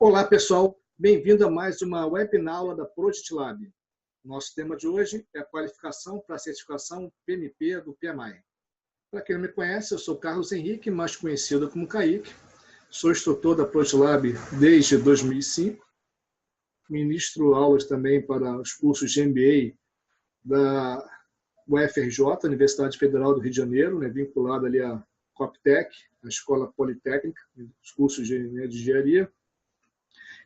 Olá, pessoal. Bem-vindo a mais uma webinaula da Project Lab. Nosso tema de hoje é a qualificação para a certificação PMP do PMI. Para quem não me conhece, eu sou Carlos Henrique, mais conhecido como Kaique. Sou instrutor da Project Lab desde 2005. Ministro aulas também para os cursos de MBA da UFRJ, Universidade Federal do Rio de Janeiro, vinculado ali à Coptec, a Escola Politécnica, os cursos de engenharia.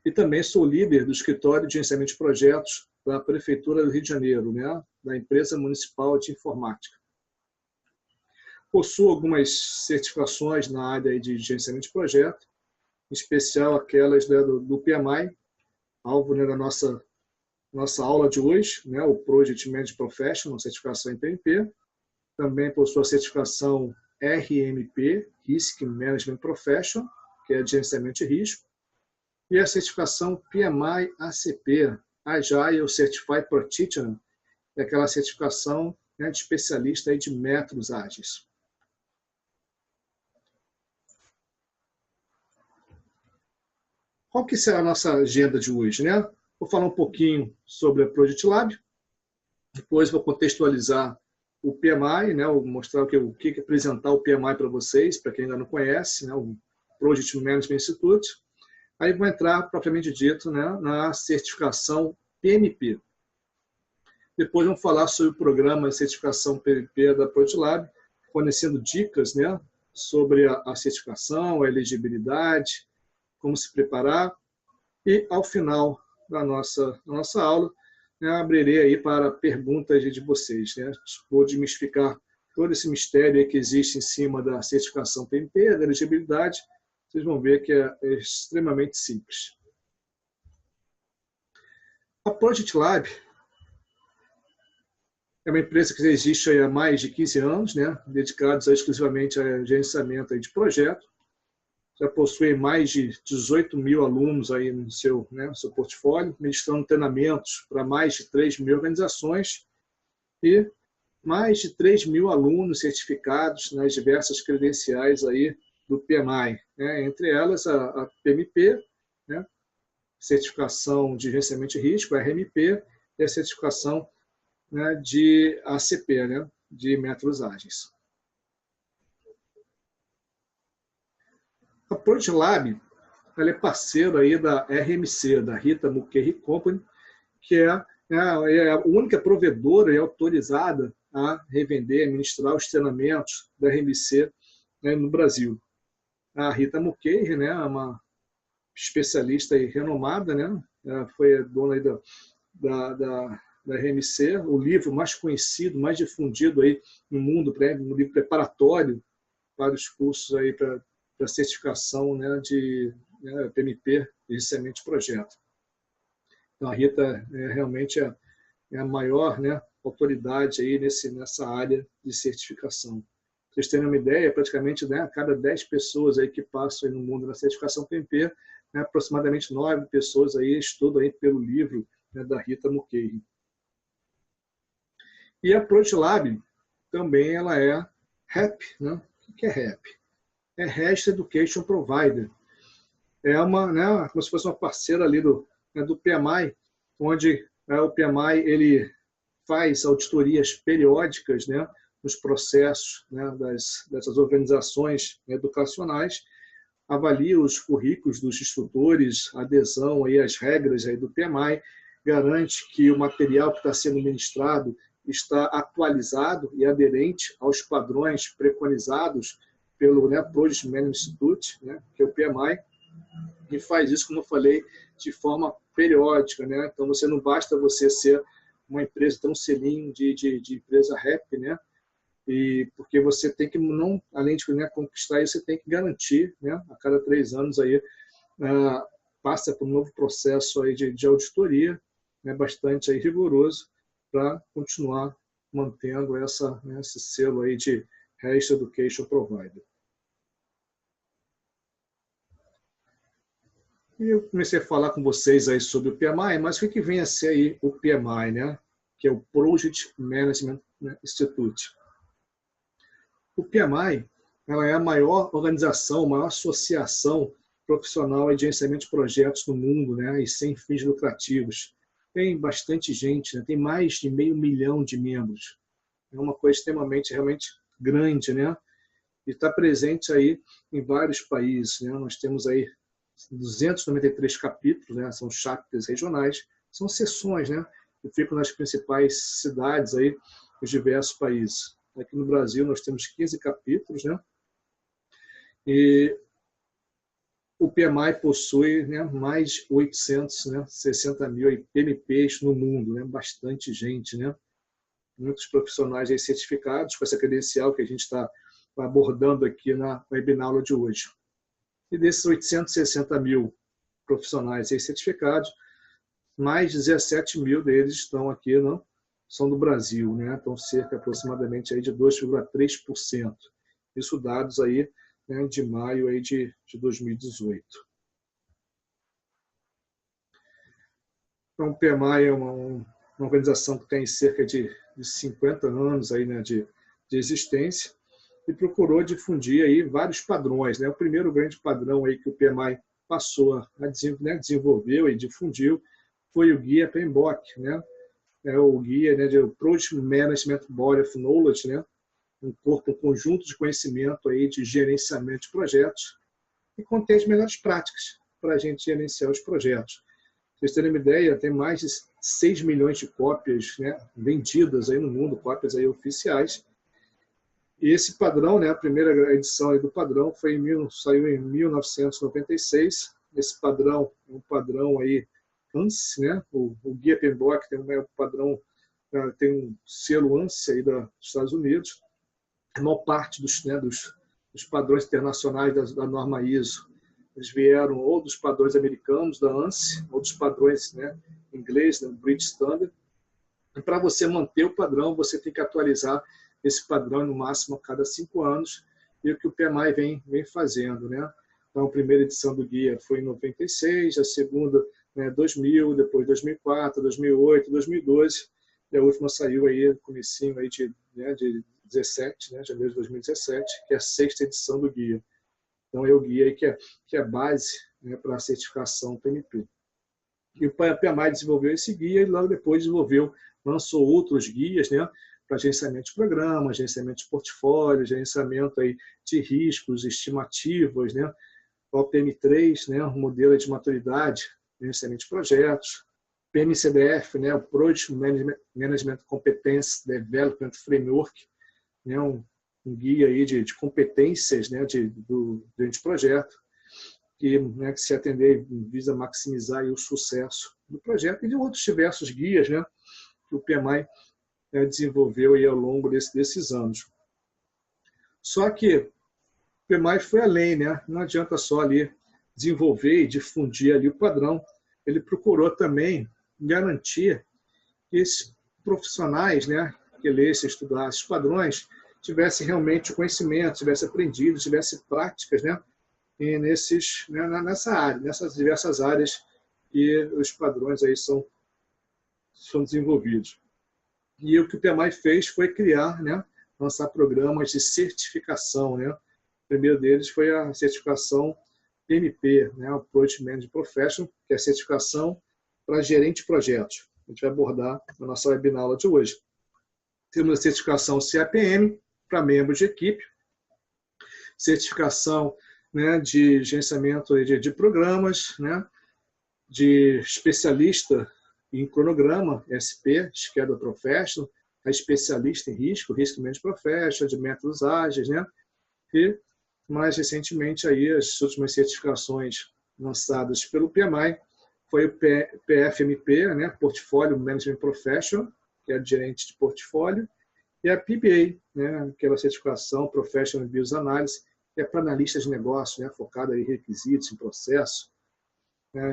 E também sou líder do escritório de gerenciamento de projetos da Prefeitura do Rio de Janeiro, da Empresa Municipal de Informática. Possuo algumas certificações na área de gerenciamento de projeto, em especial aquelas do PMI, alvo da nossa aula de hoje, o Project Management Professional, certificação em PMP. Também possuo a certificação RMP, Risk Management Professional, que é de gerenciamento de risco. E a certificação PMI ACP, Agile Certified Practitioner, é aquela certificação de especialista de métodos ágeis. Qual que será a nossa agenda de hoje? Vou falar um pouquinho sobre a Project Lab, depois vou contextualizar o PMI, vou mostrar o que apresentar o PMI para vocês, para quem ainda não conhece, o Project Management Institute. Aí vou entrar, propriamente dito, na certificação PMP. Depois vamos falar sobre o programa de certificação PMP da Project Lab, fornecendo dicas sobre a certificação, a elegibilidade, como se preparar. E, ao final da nossa aula, abrirei aí para perguntas de vocês. Vou desmistificar todo esse mistério aí que existe em cima da certificação PMP, da elegibilidade. Vocês vão ver que é extremamente simples. A Project Lab é uma empresa que existe há mais de 15 anos, dedicados exclusivamente a gerenciamento de projeto. Já possui mais de 18 mil alunos aí no seu portfólio, ministrando treinamentos para mais de 3 mil organizações e mais de 3 mil alunos certificados nas diversas credenciais aí do PMI, entre elas a PMP, certificação de gerenciamento de risco, a RMP, e a certificação de ACP, de métodos ágeis. A Project Lab ela é parceira aí da RMC, da Rita Mulcahy Company, que é a única provedora e autorizada a revender, administrar os treinamentos da RMC no Brasil. A Rita Mulcahy, é uma especialista e renomada, foi a dona aí da RMC, o livro mais conhecido, mais difundido aí no mundo, um livro preparatório para os cursos aí para certificação de PMP, de gerenciamento de projeto. Então, a Rita realmente é a maior autoridade aí nessa área de certificação. Para vocês terem uma ideia, praticamente a cada 10 pessoas aí que passam aí no mundo na certificação PMP, aproximadamente 9 pessoas aí estudam aí pelo livro da Rita Mulcahy. E a Project Lab também ela é REP. O que é REP? É Registered Education Provider. É como se fosse uma parceira ali do PMI, onde o PMI ele faz auditorias periódicas nos processos dessas organizações educacionais, avalia os currículos dos instrutores, adesão aí às regras aí do PMI, garante que o material que está sendo ministrado está atualizado e aderente aos padrões preconizados pelo Project Management Institute, que é o PMI, e faz isso, como eu falei, de forma periódica. Então, não basta você ser uma empresa, ter um selinho de empresa REP, e porque você tem que, além de conquistar isso, você tem que garantir, a cada 3 anos, aí, passa por um novo processo aí de auditoria, bastante aí rigoroso, para continuar mantendo esse selo aí de Registered Education Provider. E eu comecei a falar com vocês aí sobre o PMI, mas o que vem a ser aí o PMI, que é o Project Management Institute. O PMI ela é a maior organização, a maior associação profissional de gerenciamento de projetos no mundo, né, e sem fins lucrativos. Tem bastante gente, né, tem mais de 500 mil de membros. É uma coisa extremamente, realmente grande, né? E está presente aí em vários países, né? Nós temos aí 293 capítulos, né? São chapters regionais, são seções, né? Que ficam nas principais cidades aí dos diversos países. Aqui no Brasil nós temos 15 capítulos, né? E o PMI possui, né, mais de 860 mil PMPs no mundo, né? Bastante gente, né? Muitos profissionais aí certificados com essa credencial que a gente está abordando aqui na webinar de hoje. E desses 860 mil profissionais aí certificados, mais de 17 mil deles estão aqui, não, são do Brasil, né? Então, cerca aproximadamente aí de 2,3%. Isso dados aí, né, de maio aí de 2018. Então, o PMI é uma organização que tem cerca de 50 anos aí, né, de existência, e procurou difundir aí vários padrões, né? O primeiro grande padrão aí que o PMI passou a desenvolveu e difundiu foi o guia PMBOK, né? É o guia, né, de Project Management Body of Knowledge, né? Um conjunto de conhecimento aí de gerenciamento de projetos e contém as melhores práticas para a gente gerenciar os projetos. Para vocês terem uma ideia, tem mais de 6 milhões de cópias, né, vendidas aí no mundo, cópias aí oficiais. E esse padrão, né, a primeira edição aí do padrão saiu em 1996. Esse padrão é um padrão aí ANSI, né? O guia PMBOK tem um padrão, tem um selo ANSI aí dos Estados Unidos. A maior parte dos padrões internacionais da norma ISO, eles vieram ou dos padrões americanos da ANSI, ou dos padrões, né, inglês, né, British Standard. E para você manter o padrão, você tem que atualizar esse padrão no máximo a cada 5 anos, e o que o PMI vem fazendo, né? Então, a primeira edição do guia foi em 96, a segunda, né, 2000, depois 2004, 2008, 2012, e a última saiu aí no comecinho aí de 17, né, janeiro de 2017, que é a 6ª edição do guia. Então, é o guia aí que é a base, né, para a certificação PMP. E o PMI desenvolveu esse guia e logo depois lançou outros guias, né, para gerenciamento de programas, gerenciamento de portfólio, gerenciamento aí de riscos, estimativas, né? O PM3, né, um modelo de maturidade, gerenciamento de projetos, PMCDF, né, o Project Management Competence Development Framework, né, um guia aí de competências, né, durante o projeto, que, né, que se atender visa maximizar aí o sucesso do projeto, e de outros diversos guias, né, que o PMI desenvolveu aí ao longo desses anos. Só que o PMI foi além, né? Não adianta só ali desenvolver e difundir ali o padrão, ele procurou também garantir que esses profissionais, né, que lessem, estudassem esses padrões, tivessem realmente conhecimento, tivessem aprendido, tivessem práticas, né, nessa área, nessas diversas áreas que os padrões aí são desenvolvidos. E o que o PMI fez foi criar, né, lançar programas de certificação, né? O primeiro deles foi a certificação PMP, né, o Project Management Professional, que é a certificação para gerente de projetos. A gente vai abordar na nossa webinar de hoje. Temos a certificação CAPM para membros de equipe, certificação, né, de gerenciamento de programas, né, de especialista em cronograma, SP, Schedule Professional, a especialista em Risk Management Professional, de métodos ágeis, né? E, mais recentemente, aí, as últimas certificações lançadas pelo PMI foi o PFMP, né? Portfolio Management Professional, que é gerente de portfólio, e a PBA, né? Aquela certificação Professional Business Analysis, que é para analistas de negócio, né? Focada em requisitos, em processo.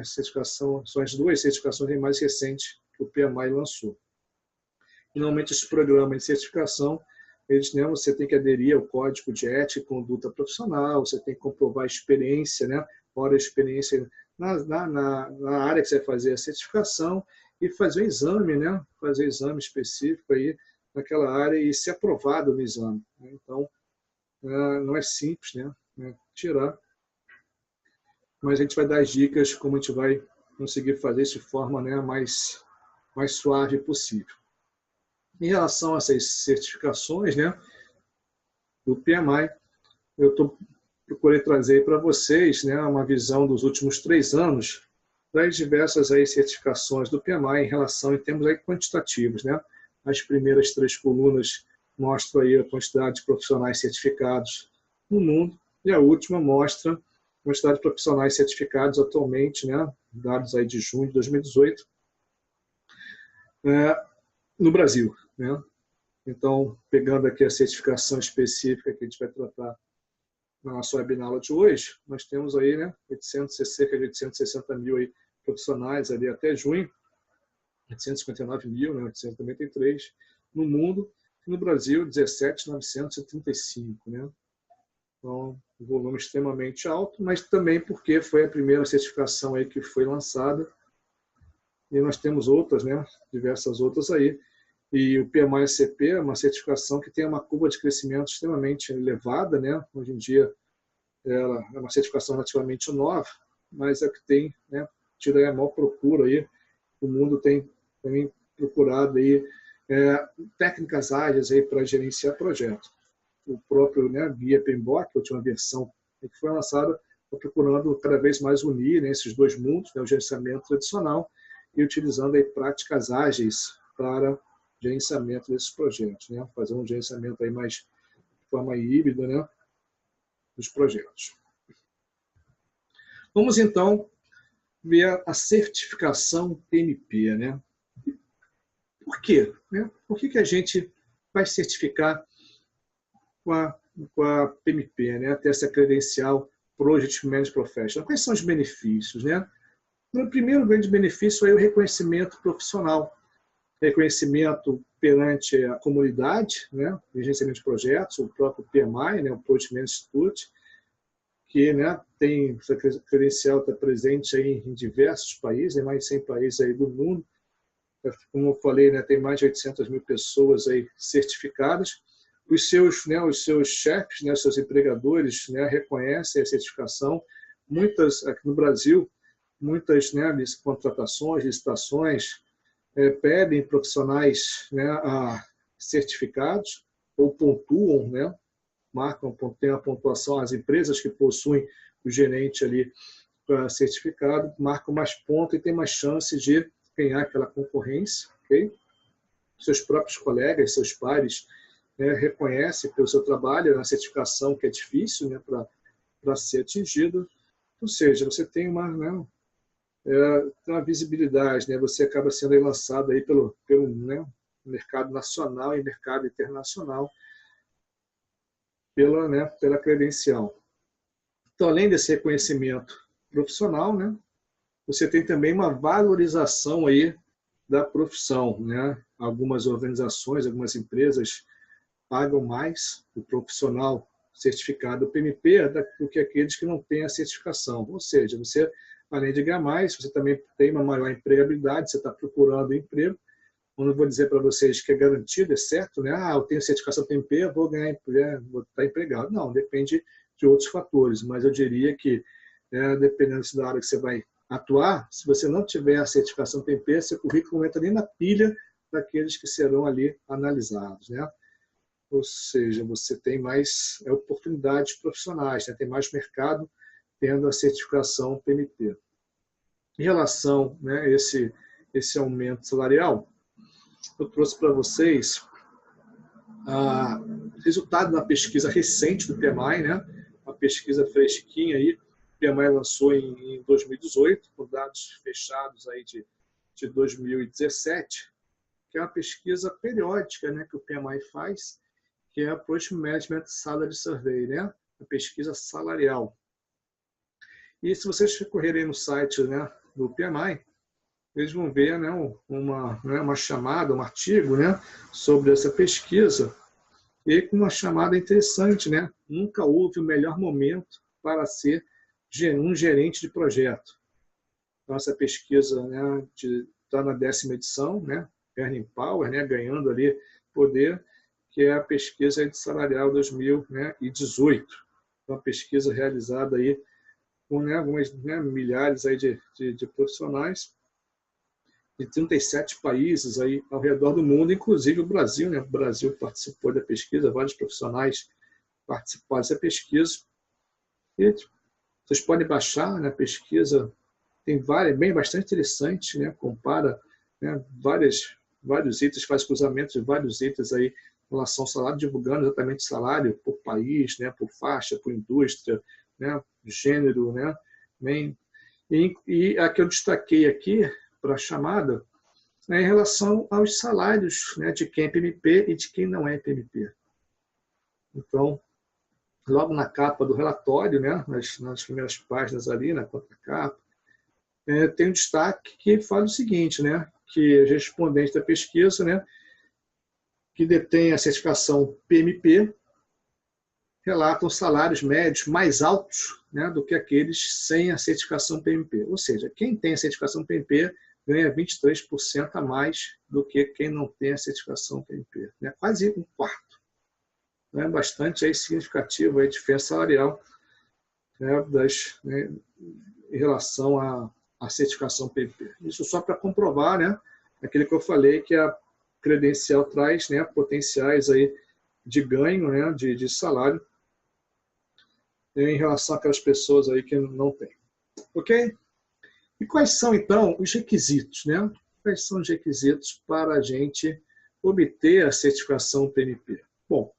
Certificação, são as 2 certificações mais recentes que o PMI lançou. E, normalmente, esses programas de certificação, eles, né, você tem que aderir ao Código de Ética e Conduta Profissional, você tem que comprovar a experiência, né, fora a experiência na área que você vai fazer a certificação, e fazer o exame, né, fazer exame específico aí naquela área e ser aprovado no exame. Então, não é simples, né, tirar. mas a gente vai dar as dicas como a gente vai conseguir fazer isso de forma, né, mais suave possível. Em relação a essas certificações, né, do PMI, procurei trazer para vocês, né, uma visão dos últimos 3 anos das diversas aí certificações do PMI em termos aí quantitativos, né? As primeiras 3 colunas mostram aí a quantidade de profissionais certificados no mundo e a última mostra a quantidade de profissionais certificados atualmente, né? Dados aí de junho de 2018, no Brasil, né? Então, pegando aqui a certificação específica que a gente vai tratar na nossa webinar de hoje, nós temos aí, né, cerca de 860 mil aí profissionais ali até junho, 859 mil, né, 893 no mundo, e no Brasil 17.935, né? Então, um volume extremamente alto, mas também porque foi a primeira certificação aí que foi lançada, e nós temos outras, né, diversas outras aí. E o PMI-CP é uma certificação que tem uma curva de crescimento extremamente elevada, né? Hoje em dia, ela é uma certificação relativamente nova, mas é que tem, né, tido a maior procura aí. O mundo tem também procurado aí, técnicas ágeis aí para gerenciar projetos. O próprio, né, Guia PMBOK, a última versão que foi lançada, está procurando cada vez mais unir, né, esses 2 mundos, né, o gerenciamento tradicional e utilizando aí práticas ágeis para gerenciamento desses projetos, né? Fazer um gerenciamento aí mais de forma híbrida, né, dos projetos. Vamos então ver a certificação PMP, né? Por quê? Né? Por que a gente vai certificar com a PMP, né? Ter essa credencial Project Management Professional? Quais são os benefícios, né? O primeiro grande benefício é o reconhecimento profissional. Reconhecimento perante a comunidade, né, de gerenciamento de projetos, o próprio PMI, né, o Project Management Institute, que, né, tem essa credencial, está presente aí em diversos países, em mais de 100 países aí do mundo. Como eu falei, né, tem mais de 800 mil pessoas aí certificadas. Os seus chefes, né, os seus empregadores, né, reconhecem a certificação. Muitas, aqui no Brasil, muitas, né, contratações, licitações, pedem profissionais, né, certificados ou pontuam, né, tem a pontuação, as empresas que possuem o gerente ali certificado, marcam mais pontos e tem mais chance de ganhar aquela concorrência, ok? Seus próprios colegas, seus pares, né, reconhecem pelo seu trabalho a certificação que é difícil, né, para ser atingida, ou seja, você tem uma visibilidade, né? Você acaba sendo lançado aí pelo né, mercado nacional e mercado internacional pela credencial. Então, além desse reconhecimento profissional, né, você tem também uma valorização aí da profissão, né? Algumas organizações, algumas empresas pagam mais o profissional certificado PMP do que aqueles que não têm a certificação. Ou seja, você, além de ganhar mais, você também tem uma maior empregabilidade, você está procurando emprego. Eu não vou dizer para vocês que é garantido, é certo, né? Eu tenho certificação PMP, eu vou ganhar emprego, vou estar empregado. Não, depende de outros fatores, mas eu diria que, dependendo da área que você vai atuar, se você não tiver a certificação PMP, seu currículo não entra nem na pilha daqueles que serão ali analisados, né? Ou seja, você tem mais oportunidades profissionais, né? Tem mais mercado tendo a certificação PMP. Em relação, né, a esse aumento salarial, eu trouxe para vocês resultado da pesquisa recente do PMI, né, uma pesquisa fresquinha aí, o PMI lançou em 2018, com dados fechados aí de 2017, que é uma pesquisa periódica, né, que o PMI faz, que é a Project Management Salary Survey, né, a pesquisa salarial. E se vocês recorrerem no site, né, do PMI, eles vão ver, né, uma chamada, um artigo, né, sobre essa pesquisa, e com uma chamada interessante, né? Nunca houve o melhor momento para ser um gerente de projeto. Então, essa pesquisa, né, está na 10ª edição, né? Earning Power, né, ganhando ali poder, que é a pesquisa de salarial 2018. Uma pesquisa realizada aí com, né, algumas, né, milhares aí de profissionais de 37 países aí ao redor do mundo, inclusive o Brasil, né? O Brasil participou da pesquisa, vários profissionais participaram dessa pesquisa. E vocês podem baixar, né, a pesquisa, tem várias, bem bastante interessante, né? Compara, né, vários itens, faz cruzamentos de vários itens aí em relação ao salário, divulgando exatamente o salário por país, né, por faixa, por indústria, né, gênero, né? Bem, e a que eu destaquei aqui para a chamada é em relação aos salários, né, de quem é PMP e de quem não é PMP. Então, logo na capa do relatório, né, nas primeiras páginas ali, na contracapa, tem um destaque que fala o seguinte, né, que os respondentes da pesquisa, né, que detêm a certificação PMP, relatam salários médios mais altos, né, do que aqueles sem a certificação PMP. Ou seja, quem tem a certificação PMP ganha 23% a mais do que quem não tem a certificação PMP. Né? Quase um quarto. Né? Bastante aí significativo a diferença salarial, né, né, em relação à certificação PMP. Isso só para comprovar, né, aquilo que eu falei, que a credencial traz, né, potenciais aí de ganho, né, de salário em relação àquelas pessoas aí que não têm. Ok? E quais são, então, os requisitos, né? Quais são os requisitos para a gente obter a certificação PMP? Bom,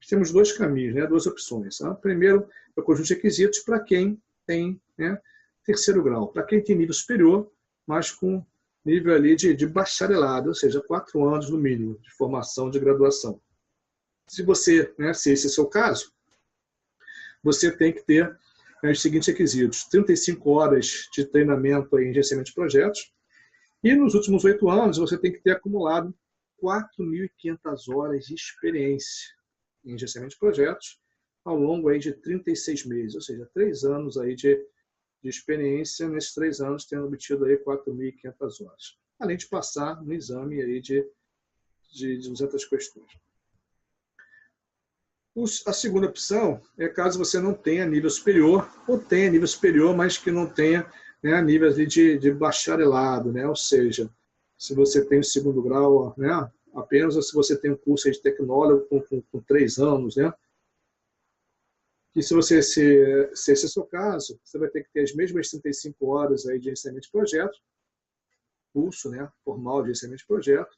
temos dois caminhos, né? Duas opções. Tá? Primeiro, é o conjunto de requisitos para quem tem, né, terceiro grau, para quem tem nível superior, mas com nível ali de bacharelado, ou seja, 4 anos no mínimo de formação de graduação. Se você, né, se esse é o seu caso, você tem que ter os seguintes requisitos: 35 horas de treinamento em gerenciamento de projetos, e nos últimos 8 anos você tem que ter acumulado 4.500 horas de experiência em gerenciamento de projetos ao longo aí de 36 meses, ou seja, 3 anos aí de experiência, nesses 3 anos tendo obtido aí 4.500 horas, além de passar no exame aí de 200 questões. A segunda opção é caso você não tenha nível superior, ou tenha nível superior, mas que não tenha, né, nível de bacharelado, né? Ou seja, se você tem o segundo grau, né, apenas, ou se você tem um curso de tecnólogo com 3 anos, né? E se esse é o seu caso, você vai ter que ter as mesmas 35 horas aí de gerenciamento de projeto, curso, né, formal de gerenciamento de projeto,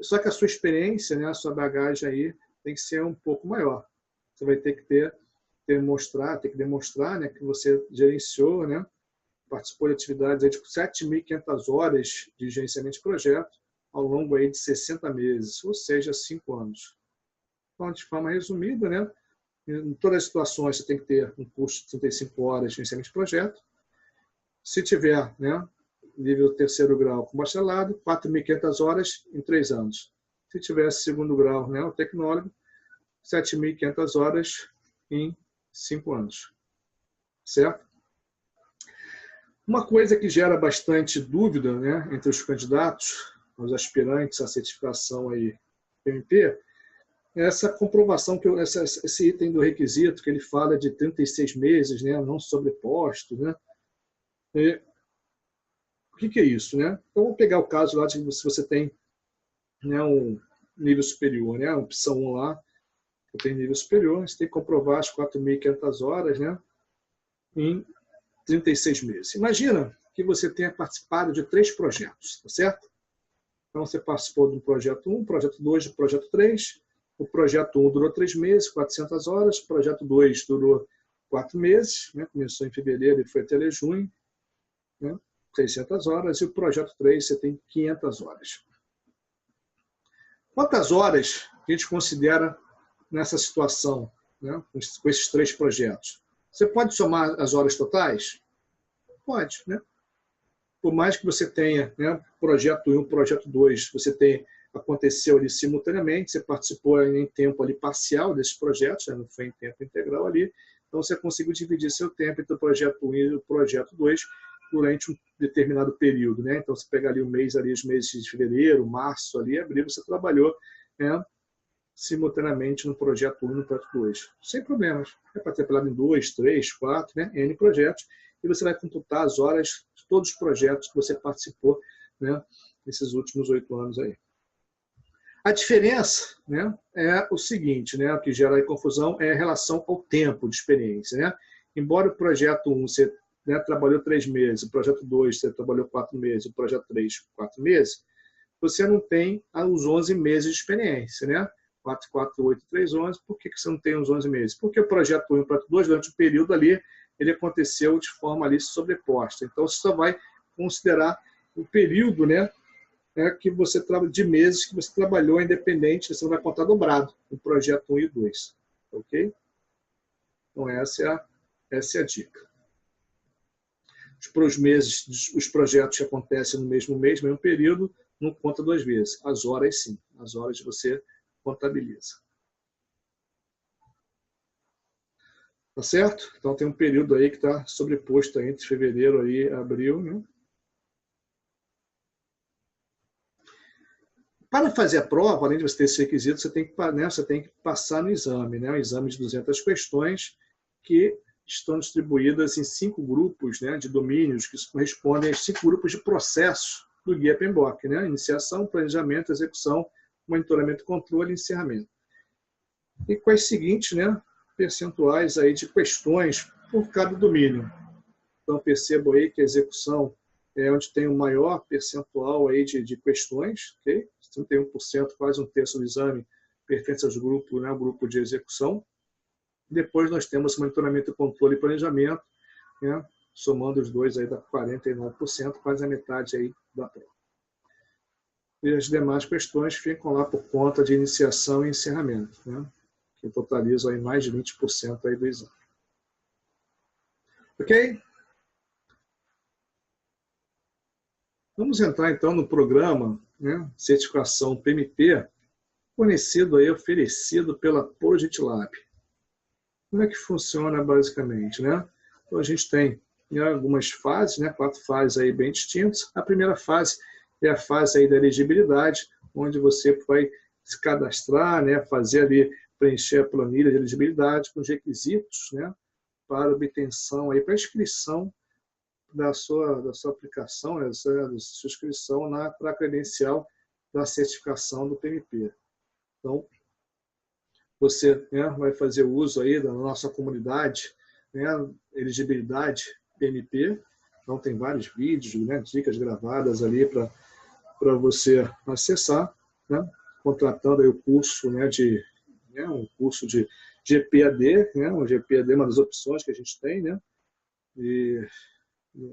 só que a sua experiência, né, a sua bagagem aí tem que ser um pouco maior. Você vai ter que demonstrar, né, que você gerenciou, né, participou de atividades aí de 7.500 horas de gerenciamento de projeto ao longo aí de 60 meses, ou seja, 5 anos. Então, de forma resumida, né, em todas as situações você tem que ter um curso de 35 horas de gerenciamento de projeto. Se tiver, né, nível terceiro grau com bacharelado, 4.500 horas em 3 anos. Se tivesse segundo grau, né, o tecnólogo, 7.500 horas em 5 anos. Certo? Uma coisa que gera bastante dúvida, né, entre os candidatos, os aspirantes à certificação aí PMP, é essa comprovação, esse item do requisito, que ele fala de 36 meses, né, não sobreposto. Né? O que é isso? Né? Então, vamos pegar o caso lá de se você tem, né, um nível superior, né, a opção 1 lá, eu tenho nível superior, você tem que comprovar as 4.500 horas, né, em 36 meses. Imagina que você tenha participado de 3 projetos, tá certo? Então, você participou do projeto 1, projeto 2 e projeto 3. O projeto 1 durou 3 meses, 400 horas. O projeto 2 durou 4 meses, né, começou em fevereiro e foi até junho, né, 600 horas. E o projeto 3 você tem 500 horas. Quantas horas a gente considera nessa situação, né, com esses 3 projetos? Você pode somar as horas totais? Pode, né? Por mais que você tenha, né, projeto 1, projeto 2, aconteceu ali simultaneamente, você participou em tempo ali parcial desses projetos, né, não foi em tempo integral ali, então você conseguiu dividir seu tempo entre o projeto 1 e o projeto 2 durante um determinado período, né? Então você pega ali o mês, ali, os meses de fevereiro, março, ali, abril, você trabalhou, né, simultaneamente no projeto 1 e no projeto 2. Sem problemas. É para ter apelado em 2, 3, 4, né? N projetos. E você vai computar as horas de todos os projetos que você participou, né? Nesses últimos 8 anos aí. A diferença, né, é o seguinte, né, o que gera aí confusão é a relação ao tempo de experiência. Né? Embora o projeto 1 você, né, trabalhou 3 meses, o projeto 2 você trabalhou 4 meses, o projeto 3, 4 meses, você não tem os 11 meses de experiência. Né? 4, 4, 8, 3, 11. Por que você não tem os 11 meses? Porque o projeto 1 e o projeto 2, durante o período ali, ele aconteceu de forma ali sobreposta. Então, você só vai considerar o período, né, que você de meses que você trabalhou independente, você não vai contar dobrado no projeto 1 e 2. Ok? Então, essa é a dica. Os projetos que acontecem no mesmo mês, mesmo período, não conta 2 vezes. As horas, sim. As horas você contabiliza. Tá certo? Então, tem um período aí que está sobreposto aí entre fevereiro e abril, né? Para fazer a prova, além de você ter esse requisito, você tem que passar no exame, né? Um exame de 200 questões que estão distribuídas em 5 grupos, né, de domínios que correspondem aos 5 grupos de processos do Guia PMBOK, né? Iniciação, planejamento, execução, monitoramento, controle e encerramento. E com as seguintes, né, percentuais aí de questões por cada domínio. Então, percebo aí que a execução é onde tem o maior percentual aí de questões, ok? 31%, quase um terço do exame, pertence aos grupos, né, o grupo de execução. Depois nós temos monitoramento, controle e planejamento, né, somando os dois aí dá 49%, quase a metade aí da prova. E as demais questões ficam lá por conta de iniciação e encerramento, né, que totalizam aí mais de 20% aí do exame. Ok? Vamos entrar, então, no programa, né, certificação PMP, fornecido aí, oferecido pela Project Lab. Como é que funciona, basicamente? Né? Então, a gente tem, né, algumas fases, né, 4 fases aí bem distintas. A primeira fase é a fase aí da elegibilidade, onde você vai se cadastrar, né, fazer ali, preencher a planilha de elegibilidade com os requisitos, né, para obtenção, aí, para inscrição da sua aplicação, da sua inscrição para a credencial da certificação do PMP. Então, você, né, vai fazer uso aí da nossa comunidade, né, elegibilidade PMP. Então, tem vários vídeos, né, dicas gravadas ali para você acessar, né, contratando aí o curso, né, um curso de GPAD, né, o GPAD é uma das opções que a gente tem, né, e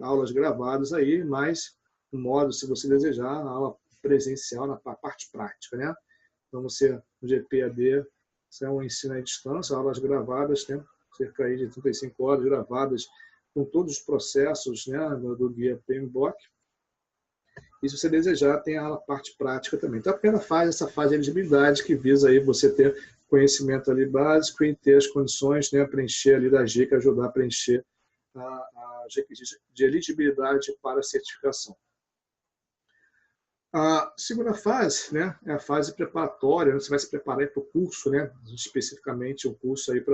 aulas gravadas aí, mas no modo, se você desejar, a aula presencial na parte prática, né? Então, no GPAD, isso é um ensino à distância, aulas gravadas, né? Cerca aí de 35 horas gravadas com todos os processos, né, do Guia PMBOK. E se você desejar, tem a parte prática também. Então, a primeira fase, essa fase de elegibilidade, que visa aí você ter conhecimento ali básico e ter as condições, né, preencher ali da dicas, ajudar a preencher os requisitos de elegibilidade para a certificação. A segunda fase, né, é a fase preparatória, onde você vai se preparar para o curso, né, especificamente um curso aí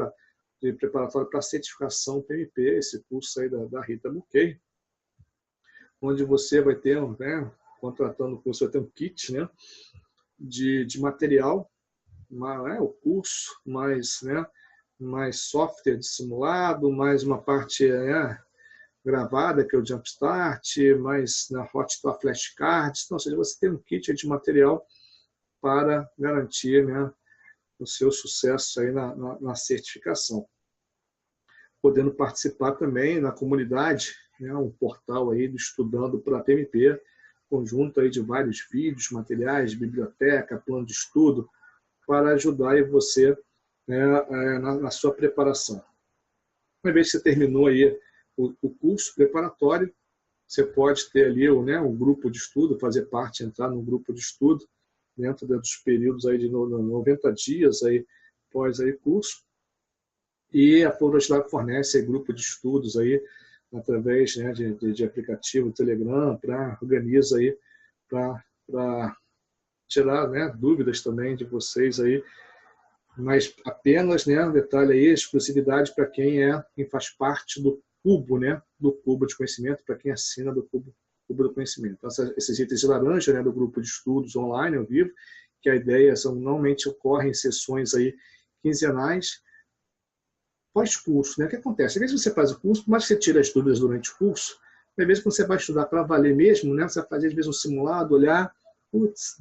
de preparatório para a certificação PMP, esse curso aí da Rita Buquet, onde você vai ter, né, contratando o curso, vai ter um kit, né, de material, o curso, mais software de simulado, mais uma parte gravada, que é o Jumpstart, mais na Hotstart Flashcards. Então, ou seja, você tem um kit de material para garantir, né, o seu sucesso aí na certificação. Podendo participar também na comunidade, né, um portal aí do Estudando para a PMP, conjunto aí de vários vídeos, materiais, biblioteca, plano de estudo, para ajudar aí você, né, na sua preparação. Uma vez que você terminou aí o curso preparatório, você pode ter ali, né, um grupo de estudo, fazer parte, entrar no grupo de estudo, dentro dos períodos aí de 90 dias aí, após aí curso. E a Project Lab fornece aí grupo de estudos aí, através, né, de aplicativo Telegram, organiza para tirar, né, dúvidas também de vocês aí mas apenas, né, um detalhe aí, exclusividade para quem faz parte do cubo, né, do cubo de conhecimento, para quem assina do cubo do conhecimento. Então, esses itens de laranja, né, do grupo de estudos online, ao vivo, que a ideia normalmente ocorrem sessões aí quinzenais, pós-curso, né? O que acontece? Às vezes você faz o curso, mas você tira as dúvidas durante o curso, às vezes quando você vai estudar para valer mesmo, né? Você vai fazer às vezes um simulado, olhar, putz,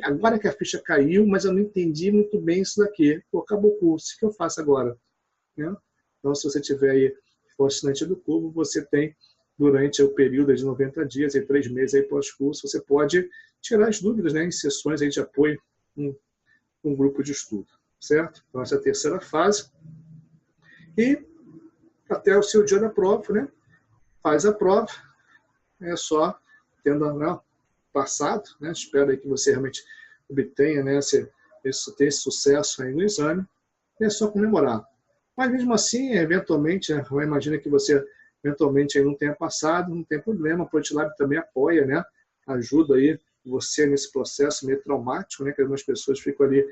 agora que a ficha caiu, mas eu não entendi muito bem isso daqui. Pô, acabou o curso, o que eu faço agora? Né? Então, se você tiver aí, for assinante do Cubo, você tem, durante o período de 90 dias, e 3 meses aí pós-curso, você pode tirar as dúvidas, né, em sessões aí de apoio com um grupo de estudo, certo? Então, essa é a terceira fase. E até o seu dia da prova, né? Faz a prova, é só tendo, né, passado, né? Espero aí que você realmente obtenha, né, esse sucesso aí no exame, e é só comemorar. Mas mesmo assim, eventualmente, né, eu imagino que você eventualmente aí não tenha passado, não tem problema, a ProEdLab também apoia, né? Ajuda aí você nesse processo meio traumático, né? Que algumas pessoas ficam ali,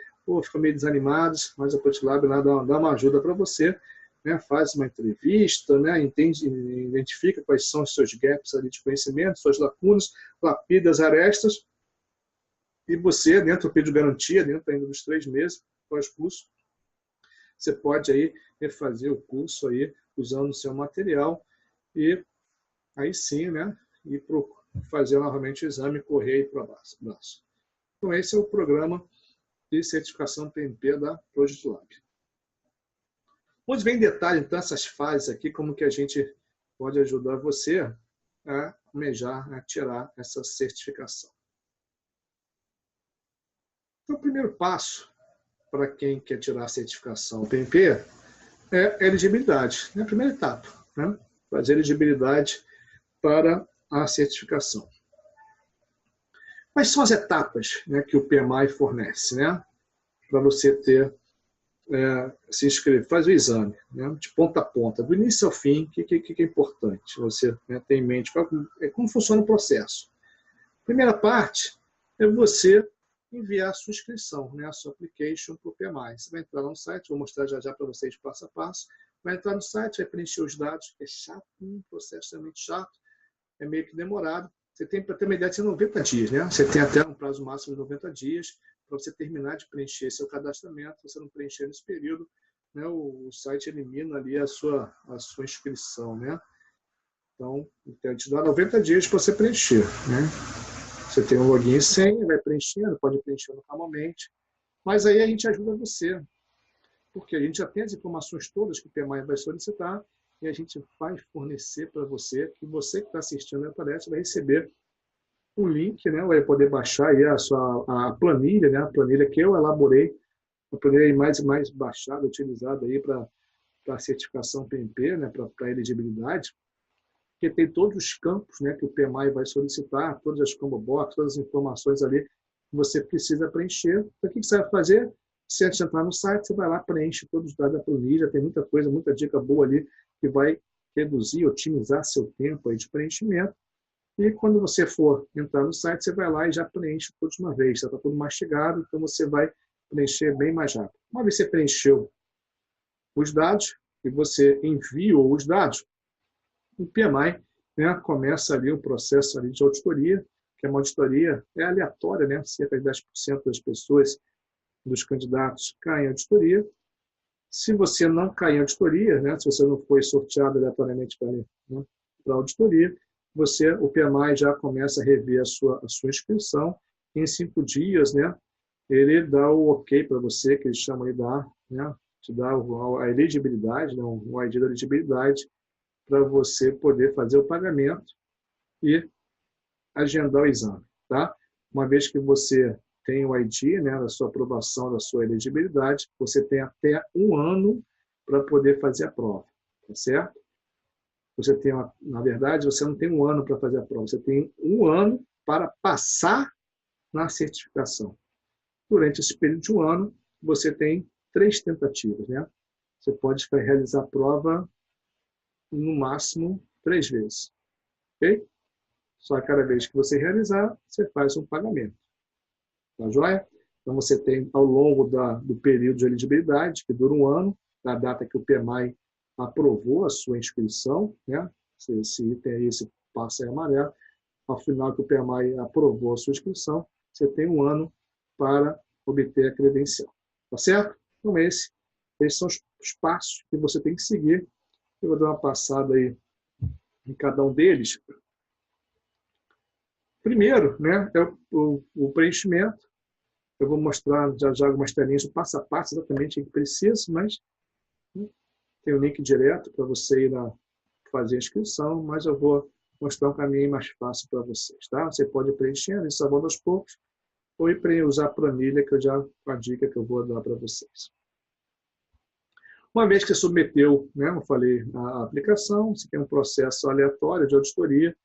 ficam meio desanimadas, mas a ProEdLab lá dá uma ajuda para você, né? Faz uma entrevista, né? Identifica quais são os seus gaps ali de conhecimento, suas lacunas, lapida as arestas, e você, dentro do período de garantia, dentro ainda dos 3 meses pós-curso, você pode aí refazer o curso aí usando o seu material e aí sim, né, ir fazer novamente o exame, correr aí para o braço. Então esse é o programa de certificação PMP da ProEdLab. Vamos ver em detalhe então essas fases aqui, como que a gente pode ajudar você a almejar, a tirar essa certificação. Então o primeiro passo para quem quer tirar a certificação PMP é elegibilidade, né? A primeira etapa, né? Fazer elegibilidade para a certificação. Quais são as etapas, né, que o PMI fornece, né, para você ter, se inscrever, fazer o exame, né, de ponta a ponta, do início ao fim, o que é importante você, né, ter em mente como funciona o processo. Primeira parte é você enviar a sua inscrição, né, a sua application para o PMI. Você vai entrar lá no site, vou mostrar já para vocês passo a passo. Vai entrar no site, vai preencher os dados, é chato, um processo extremamente chato, é meio que demorado. Você tem, para ter uma ideia, de 90 dias, né? Você tem até um prazo máximo de 90 dias para você terminar de preencher seu cadastramento. Se você não preencher nesse período, né, o site elimina ali a sua inscrição, né? Então, te dá 90 dias para você preencher, né? Você tem um login e senha, vai preenchendo, pode preencher calmamente. Mas aí a gente ajuda você, porque a gente já tem as informações todas que o PMI vai solicitar e a gente vai fornecer para você, que você que está assistindo a palestra vai receber um link, né? Vai poder baixar aí a planilha, né? A planilha que eu elaborei, a planilha mais baixada, utilizada aí para a certificação PMP, né? Para elegibilidade, que tem todos os campos, né, que o PMI vai solicitar, todas as combo box, todas as informações ali que você precisa preencher. Então, o que você vai fazer? Se antes de entrar no site, você vai lá, preenche todos os dados da planilha, tem muita coisa, muita dica boa ali que vai reduzir, otimizar seu tempo aí de preenchimento. E quando você for entrar no site, você vai lá e já preenche tudo de uma vez. Está tudo mastigado, então você vai preencher bem mais rápido. Uma vez que você preencheu os dados e você enviou os dados, o PMI, né, começa ali o processo ali de auditoria, que é uma auditoria aleatória, né? Cerca de 10% das pessoas, dos candidatos, caem em auditoria. Se você não cair em auditoria, né, se você não foi sorteado aleatoriamente para a auditoria, o PMI já começa a rever a sua inscrição. Em 5 dias, né, ele dá o ok para você, que eles chamam de te dá a elegibilidade, né, o ID da elegibilidade, para você poder fazer o pagamento e agendar o exame. Tá? Uma vez que você tem o ID, né, da sua aprovação, da sua elegibilidade, você tem até 1 ano para poder fazer a prova. Tá certo? Você tem, na verdade, você não tem 1 ano para fazer a prova, você tem 1 ano para passar na certificação. Durante esse período de 1 ano, você tem 3 tentativas. Né? Você pode realizar a prova no máximo 3 vezes. Ok? Só a cada vez que você realizar, você faz um pagamento. Tá joia? Então, você tem, ao longo do período de elegibilidade, que dura um ano, da data que o PMI aprovou a sua inscrição, né? Esse item aí, esse passo aí amarelo, ao final que o PMI aprovou a sua inscrição, você tem um ano para obter a credencial. Tá certo? Então, esses são os passos que você tem que seguir. Eu vou dar uma passada aí em cada um deles. Primeiro, né, é o preenchimento. Eu vou mostrar já algumas telinhas, o passo a passo exatamente o que precisa, mas tem um link direto para você ir fazer a inscrição, mas eu vou mostrar um caminho mais fácil para vocês. Tá? Você pode ir preenchendo e salvando aos poucos, ou ir para usar a planilha, que com a dica que eu vou dar para vocês. Uma vez que você submeteu, né, eu falei, a aplicação, você tem um processo aleatório de auditoria,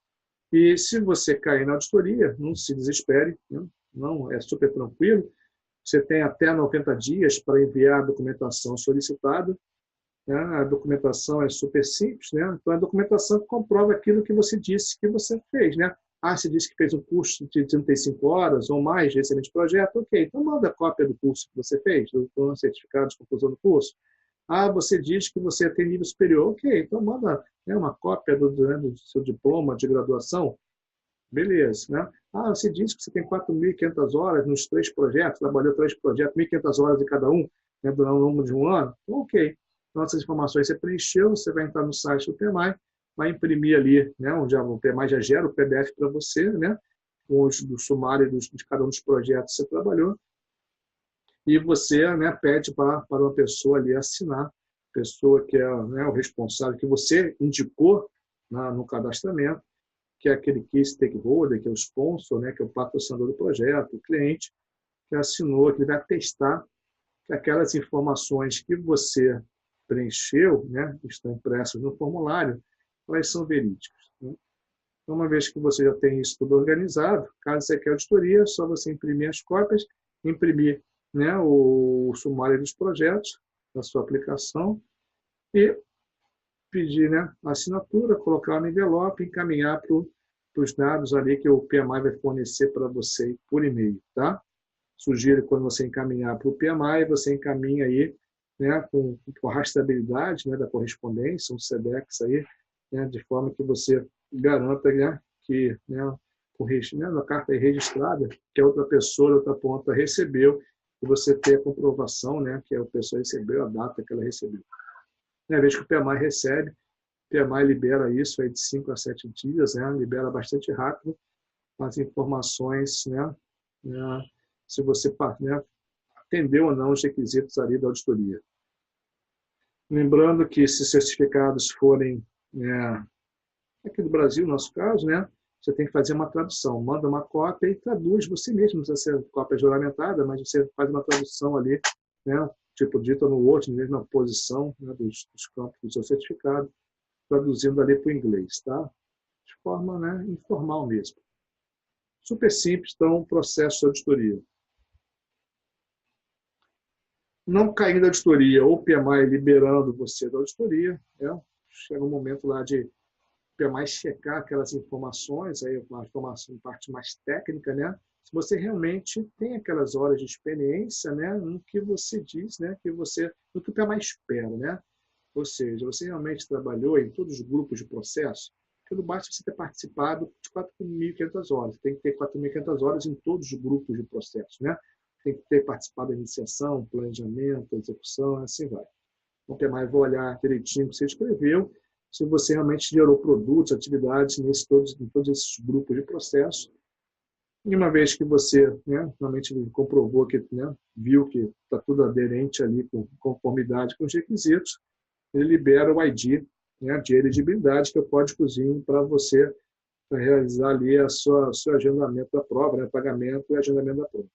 e se você cair na auditoria, não se desespere, né? Não, é super tranquilo. Você tem até 90 dias para enviar a documentação solicitada. Né? A documentação é super simples, né? Então, a documentação comprova aquilo que você disse que você fez. Né? Você disse que fez um curso de 35 horas ou mais de excelente projeto. Ok, então manda a cópia do curso que você fez, do certificado de conclusão do curso. Você diz que você tem nível superior. Ok, então manda, né, uma cópia do seu diploma de graduação. Beleza, né? Você disse que você tem 4.500 horas nos 3 projetos, trabalhou 3 projetos, 1.500 horas de cada um, né, durante o longo de um ano. Ok. Então, essas informações você preencheu, você vai entrar no site do PMI, vai imprimir ali, né, onde o PMI já gera o PDF para você, né, com do sumário de cada um dos projetos que você trabalhou, e você, né, pede para uma pessoa ali assinar, pessoa que é, né, o responsável, que você indicou no cadastramento, que é aquele key stakeholder, que é o sponsor, né, que é o patrocinador do projeto, o cliente, que assinou, que vai atestar que aquelas informações que você preencheu, né, que estão impressas no formulário, elas são verídicas. Né? Então, uma vez que você já tem isso tudo organizado, caso você queira auditoria, é só você imprimir as cópias, imprimir, né, o sumário dos projetos da sua aplicação e pedir, né, a assinatura, colocar no envelope e encaminhar para os dados ali que o PMI vai fornecer para você por e-mail. Tá? Sugiro que quando você encaminhar para o PMI, você encaminha aí, né, com a rastreabilidade, né, da correspondência, um SEDEX aí, né, de forma que você garanta, né, que, né, na carta registrada, que a outra pessoa, a outra ponta recebeu, e você tem a comprovação, né, que a pessoa recebeu, a data que ela recebeu. Na vez que o PMI recebe, o PMI libera isso aí de 5 a 7 dias, né, libera bastante rápido as informações, né, se você, né, atendeu ou não os requisitos ali da auditoria. Lembrando que se certificados forem aqui do Brasil, no nosso caso, né, você tem que fazer uma tradução. Manda uma cópia e traduz você mesmo. Não precisa ser cópia juramentada, mas você faz uma tradução ali, né, tipo dita no Word, na mesma posição, né, dos campos do seu certificado, traduzindo ali para o inglês, tá? De forma, né, informal mesmo. Super simples, então, o processo de auditoria. Não caindo da auditoria, ou o PMI liberando você da auditoria, né? Chega um momento lá de o PMI checar aquelas informações, aí uma informação, parte mais técnica, né? Se você realmente tem aquelas horas de experiência, né, no que você diz, né, no que o PMI espera, né? Ou seja, você realmente trabalhou em todos os grupos de processo, porque não basta você ter participado de 4.500 horas, tem que ter 4.500 horas em todos os grupos de processo, né? Tem que ter participado da iniciação, planejamento, execução, assim vai. Então, o PMI vai olhar direitinho o que você escreveu, se você realmente gerou produtos, atividades em todos esses grupos de processo. E uma vez que você, né, realmente comprovou que, né, viu que está tudo aderente ali com conformidade com os requisitos, ele libera o ID, né, de elegibilidade, que é o códigozinho para você realizar ali seu agendamento da prova, né, pagamento e agendamento da prova.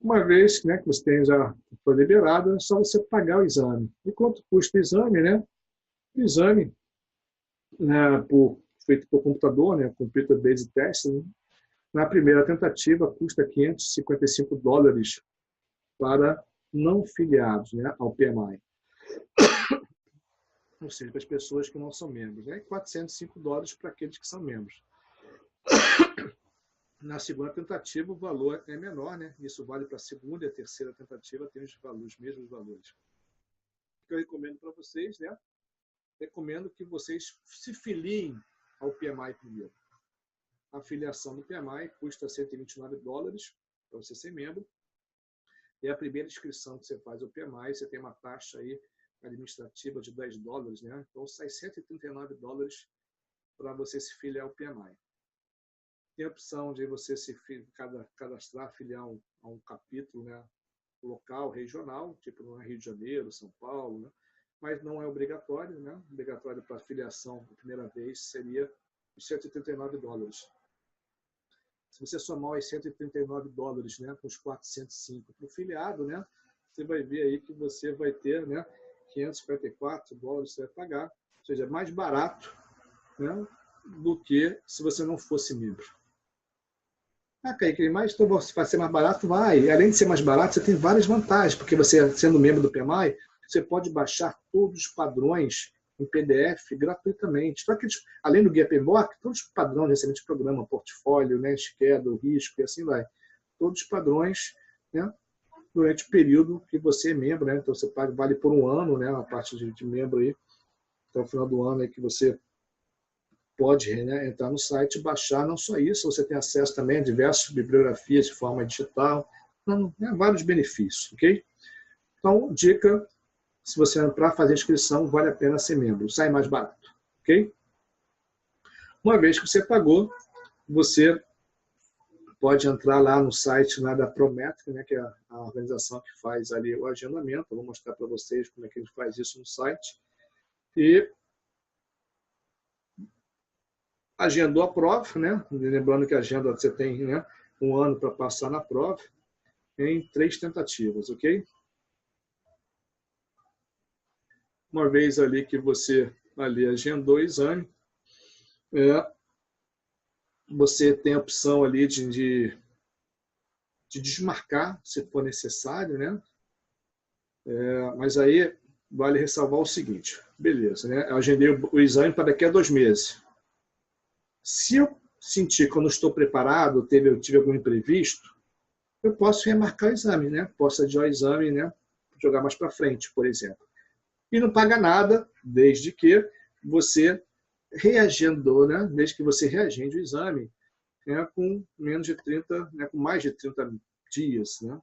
Uma vez, né, que você já foi liberado, é só você pagar o exame. E quanto custa o exame? Né? O exame, né, feito por computador, né, Computer Based Testing, na primeira tentativa custa $555 para não filiados, né, ao PMI. Ou seja, para as pessoas que não são membros. Né? $405 para aqueles que são membros. Na segunda tentativa, o valor é menor, né? Isso vale para a segunda e a terceira tentativa, tem os mesmos valores. O que eu recomendo para vocês, né? Recomendo que vocês se filiem ao PMI primeiro. A filiação do PMI custa $129 para você ser membro. E a primeira inscrição que você faz ao PMI, você tem uma taxa aí administrativa de $10, né? Então sai $139 para você se filiar ao PMI. Tem a opção de você se cadastrar, filiar a um capítulo, né, local, regional, tipo no Rio de Janeiro, São Paulo, né? Mas não é obrigatório, né? Obrigatório para filiação a primeira vez seria os $139. Se você somar os $139, né, com os 405 para o filiado, né, você vai ver aí que você vai ter, né, $544 você vai pagar, ou seja, mais barato, né, do que se você não fosse membro. Ah, Kaique, mas então vai ser mais barato? Vai. Além de ser mais barato, você tem várias vantagens, porque você, sendo membro do PMI, você pode baixar todos os padrões em PDF gratuitamente. Então, além do Guia PMBOK, todos os padrões de recebimento de programa, portfólio, né, schedule, risco e assim vai. Todos os padrões, né, durante o período que você é membro, né? Então, você paga, vale por um ano, né, a parte de membro aí, até o final do ano aí que você pode, né, entrar no site e baixar. Não só isso, você tem acesso também a diversas bibliografias de forma digital, né, vários benefícios, ok? Então, dica, se você para fazer inscrição, vale a pena ser membro, sai mais barato, ok? Uma vez que você pagou, você pode entrar lá no site lá da Prometric, né, que é a organização que faz ali o agendamento. Eu vou mostrar para vocês como é que a gente faz isso no site. E agendou a prova, né? Lembrando que a agenda você tem, né, um ano para passar na prova, em 3 tentativas, ok? Uma vez ali que você ali agendou o exame, você tem a opção ali de desmarcar, se for necessário, né? Mas aí vale ressalvar o seguinte, beleza, né? Eu agendei o exame para daqui a 2 meses. Se eu sentir que eu não estou preparado, tive algum imprevisto, eu posso remarcar o exame, né? Posso adiar o exame, né? Jogar mais para frente, por exemplo. E não paga nada, desde que você reagendou, né? Desde que você reagende o exame, né? Com menos de 30, né? Com mais de 30 dias, né?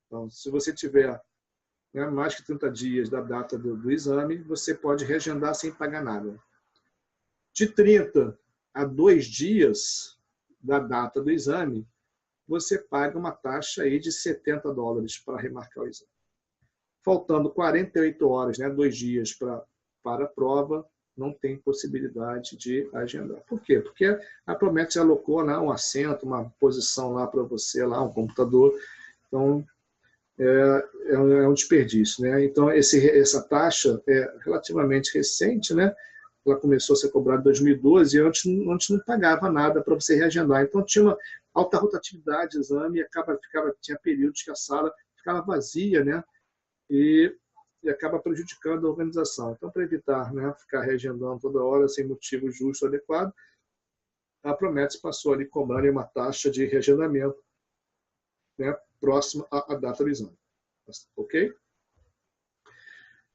Então, se você tiver, né, mais que 30 dias da data do exame, você pode reagendar sem pagar nada. De 30 a 2 dias da data do exame, você paga uma taxa aí de $70 para remarcar o exame. Faltando 48 horas, né, 2 dias para a prova, não tem possibilidade de agendar. Por quê? Porque a Prometric alocou, né, um assento, uma posição lá para você, lá, um computador. Então, é um desperdício, né? Então, essa taxa é relativamente recente, né? Ela começou a ser cobrada em 2012 e antes não pagava nada para você reagendar. Então, tinha uma alta rotatividade de exame e tinha períodos que a sala ficava vazia, né? E acaba prejudicando a organização. Então, para evitar, né, ficar reagendando toda hora sem motivo justo, adequado, a Prometric passou ali a cobrar uma taxa de reagendamento, né, próxima à data do exame. Ok?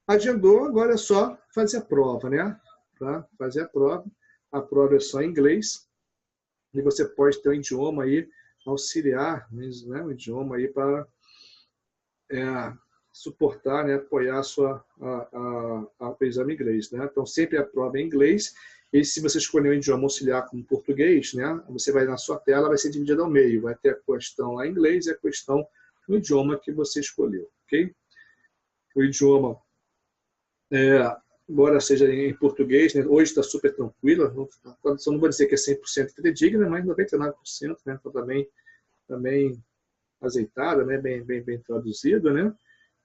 Agendou, agora é só fazer a prova, né? Para fazer a prova é só em inglês, e você pode ter um idioma aí auxiliar, né, um idioma aí para suportar, né, apoiar o exame em inglês, né? Então, sempre a prova é em inglês, e se você escolher um idioma auxiliar como português, né, você vai na sua tela, vai ser dividida ao meio, vai ter a questão lá em inglês e a questão no idioma que você escolheu, ok? O idioma, embora seja em português, né, hoje está super tranquilo, a tradução não vou dizer que é 100% fidedigna, mas 99%, né, então também azeitada, né, bem traduzida, né?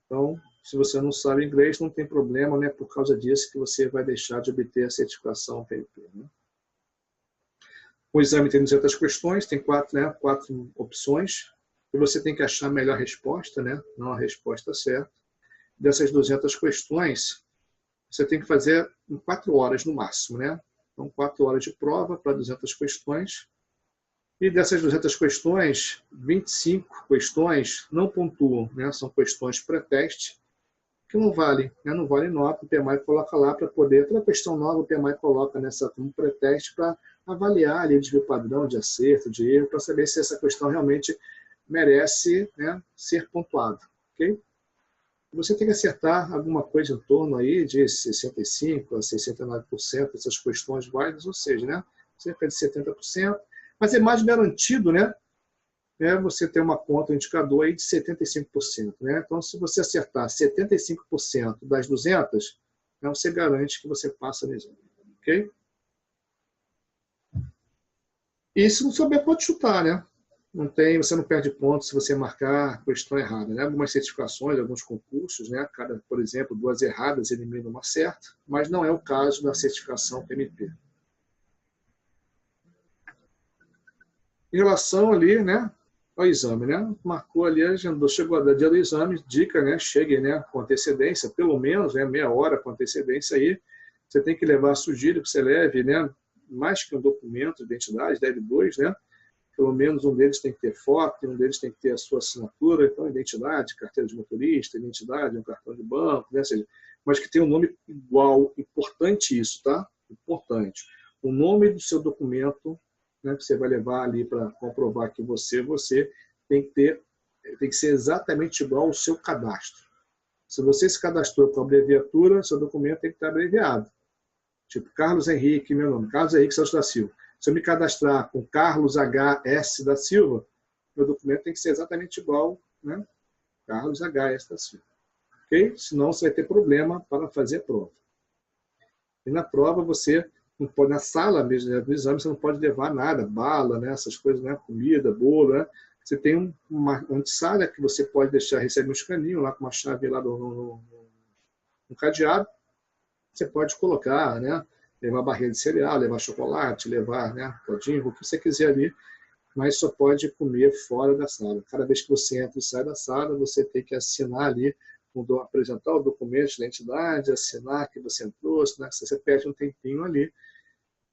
Então, se você não sabe inglês, não tem problema, né, por causa disso que você vai deixar de obter a certificação PMP, né? O exame tem 200 questões, tem 4 opções, e você tem que achar a melhor resposta, né, não a resposta certa. Dessas 200 questões, você tem que fazer em 4 horas no máximo, né? Então, 4 horas de prova para 200 questões. E dessas 200 questões, 25 questões não pontuam, né? São questões pré-teste, que não valem, né? Não vale nota, o PMI coloca lá para poder, toda questão nova o PMI coloca nessa como pré-teste para avaliar ali o desvio padrão de acerto, de erro, para saber se essa questão realmente merece, né, ser pontuada, ok? Você tem que acertar alguma coisa em torno aí de 65% a 69% dessas questões válidas, ou seja, né, cerca de 70%, mas é mais garantido, né, você ter uma conta, um indicador aí de 75%. Né? Então, se você acertar 75% das 200, né, você garante que você passa no exame. Ok? E se não souber, pode chutar, né? Não tem, você não perde ponto se você marcar a questão errada. Né? Algumas certificações, alguns concursos, né? Cada, por exemplo, 2 erradas eliminam uma certa, mas não é o caso da certificação PMP. Em relação ali, né, ao exame, né? Marcou ali, agendou, chegou a dar dia do exame, dica, né? Chegue, né, com antecedência, pelo menos, né, meia hora com antecedência aí. Você tem que levar, sugiro que você leve, né, mais que um documento de identidade, deve 2, né? Pelo menos um deles tem que ter foto, um deles tem que ter a sua assinatura, então identidade, carteira de motorista, identidade, um cartão de banco, né? Ou seja, mas que tenha um nome igual, importante isso, tá? Importante. O nome do seu documento, né, que você vai levar ali para comprovar que você tem que ser exatamente igual ao seu cadastro. Se você se cadastrou com abreviatura, seu documento tem que estar abreviado. Tipo, Carlos Henrique, meu nome, Carlos Henrique Santos da Silva. Se eu me cadastrar com Carlos H.S. da Silva, meu documento tem que ser exatamente igual, né? Carlos H.S. da Silva. Ok? Senão você vai ter problema para fazer a prova. E na prova você não pode, na sala mesmo, né, do exame, você não pode levar nada, bala, né, essas coisas, né, comida, bolo, né? Você tem uma antesala que você pode deixar, recebe um escaninho lá com uma chave lá no cadeado. Você pode colocar, né, levar barrinha de cereal, levar chocolate, levar, né, todinho, o que você quiser ali, mas só pode comer fora da sala. Cada vez que você entra e sai da sala, você tem que assinar ali, apresentar o documento de identidade, assinar que você entrou, né? Você perde um tempinho ali,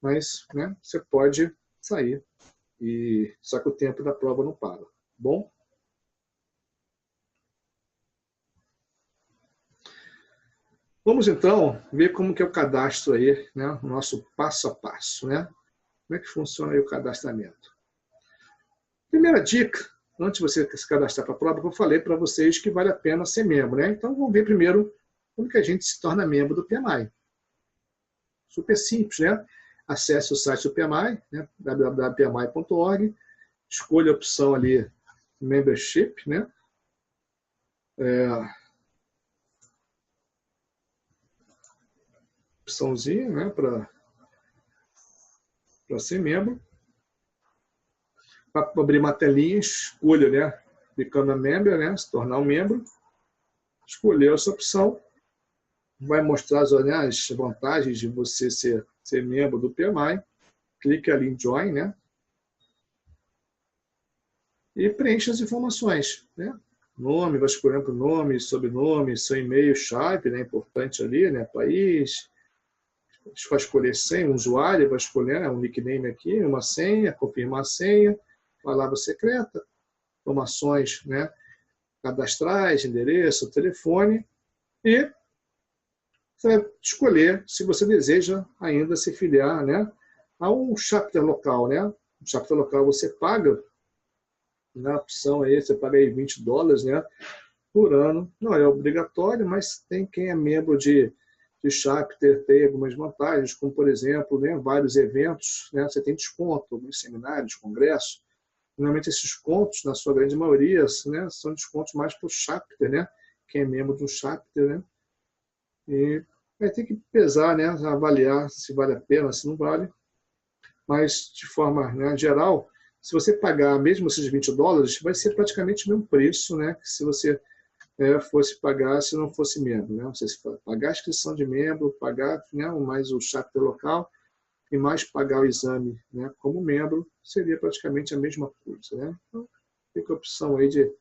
mas, né, você pode sair, só que o tempo da prova não para. Bom? Vamos então ver como que é o cadastro aí, né, o nosso passo a passo, né? Como é que funciona aí o cadastramento? Primeira dica, antes de você se cadastrar para a prova, eu falei para vocês que vale a pena ser membro, né? Então, vamos ver primeiro como que a gente se torna membro do PMI. Super simples, né? Acesse o site do PMI, né? www.pmi.org, escolha a opção ali, Membership, né? Opçãozinha, né? Para ser membro. Para abrir uma telinha, escolha, né? Become a member, né? Se tornar um membro. Escolher essa opção. Vai mostrar as vantagens de você ser membro do PMI. Clique ali em Join, né? E preencha as informações, né? Nome, vai escolher o nome, sobrenome, seu e-mail, chave, né? Importante ali, né? País. Vai escolher senha, um usuário, vai escolher, né, um nickname aqui, uma senha, confirmar a senha, palavra secreta, informações, né, cadastrais, endereço, telefone, e você vai escolher se você deseja ainda se filiar, né, a um chapter local, né? O chapter local você paga, na opção aí, você paga aí $20, né, por ano. Não é obrigatório, mas tem quem é membro de chapter, tem algumas vantagens, como, por exemplo, né, vários eventos, né, você tem desconto, alguns seminários, congressos. Normalmente esses descontos, na sua grande maioria, né, são descontos mais para o chapter, né, quem é membro de um chapter, né, e aí tem que pesar, né, avaliar se vale a pena, se não vale, mas de forma, né, geral, se você pagar mesmo esses $20, vai ser praticamente o mesmo preço, né, que se você fosse pagar se não fosse membro, né? Você pagar a inscrição de membro, pagar, né, mais o chapter local e mais pagar o exame, né, como membro, seria praticamente a mesma coisa, né? Então, fica a opção aí de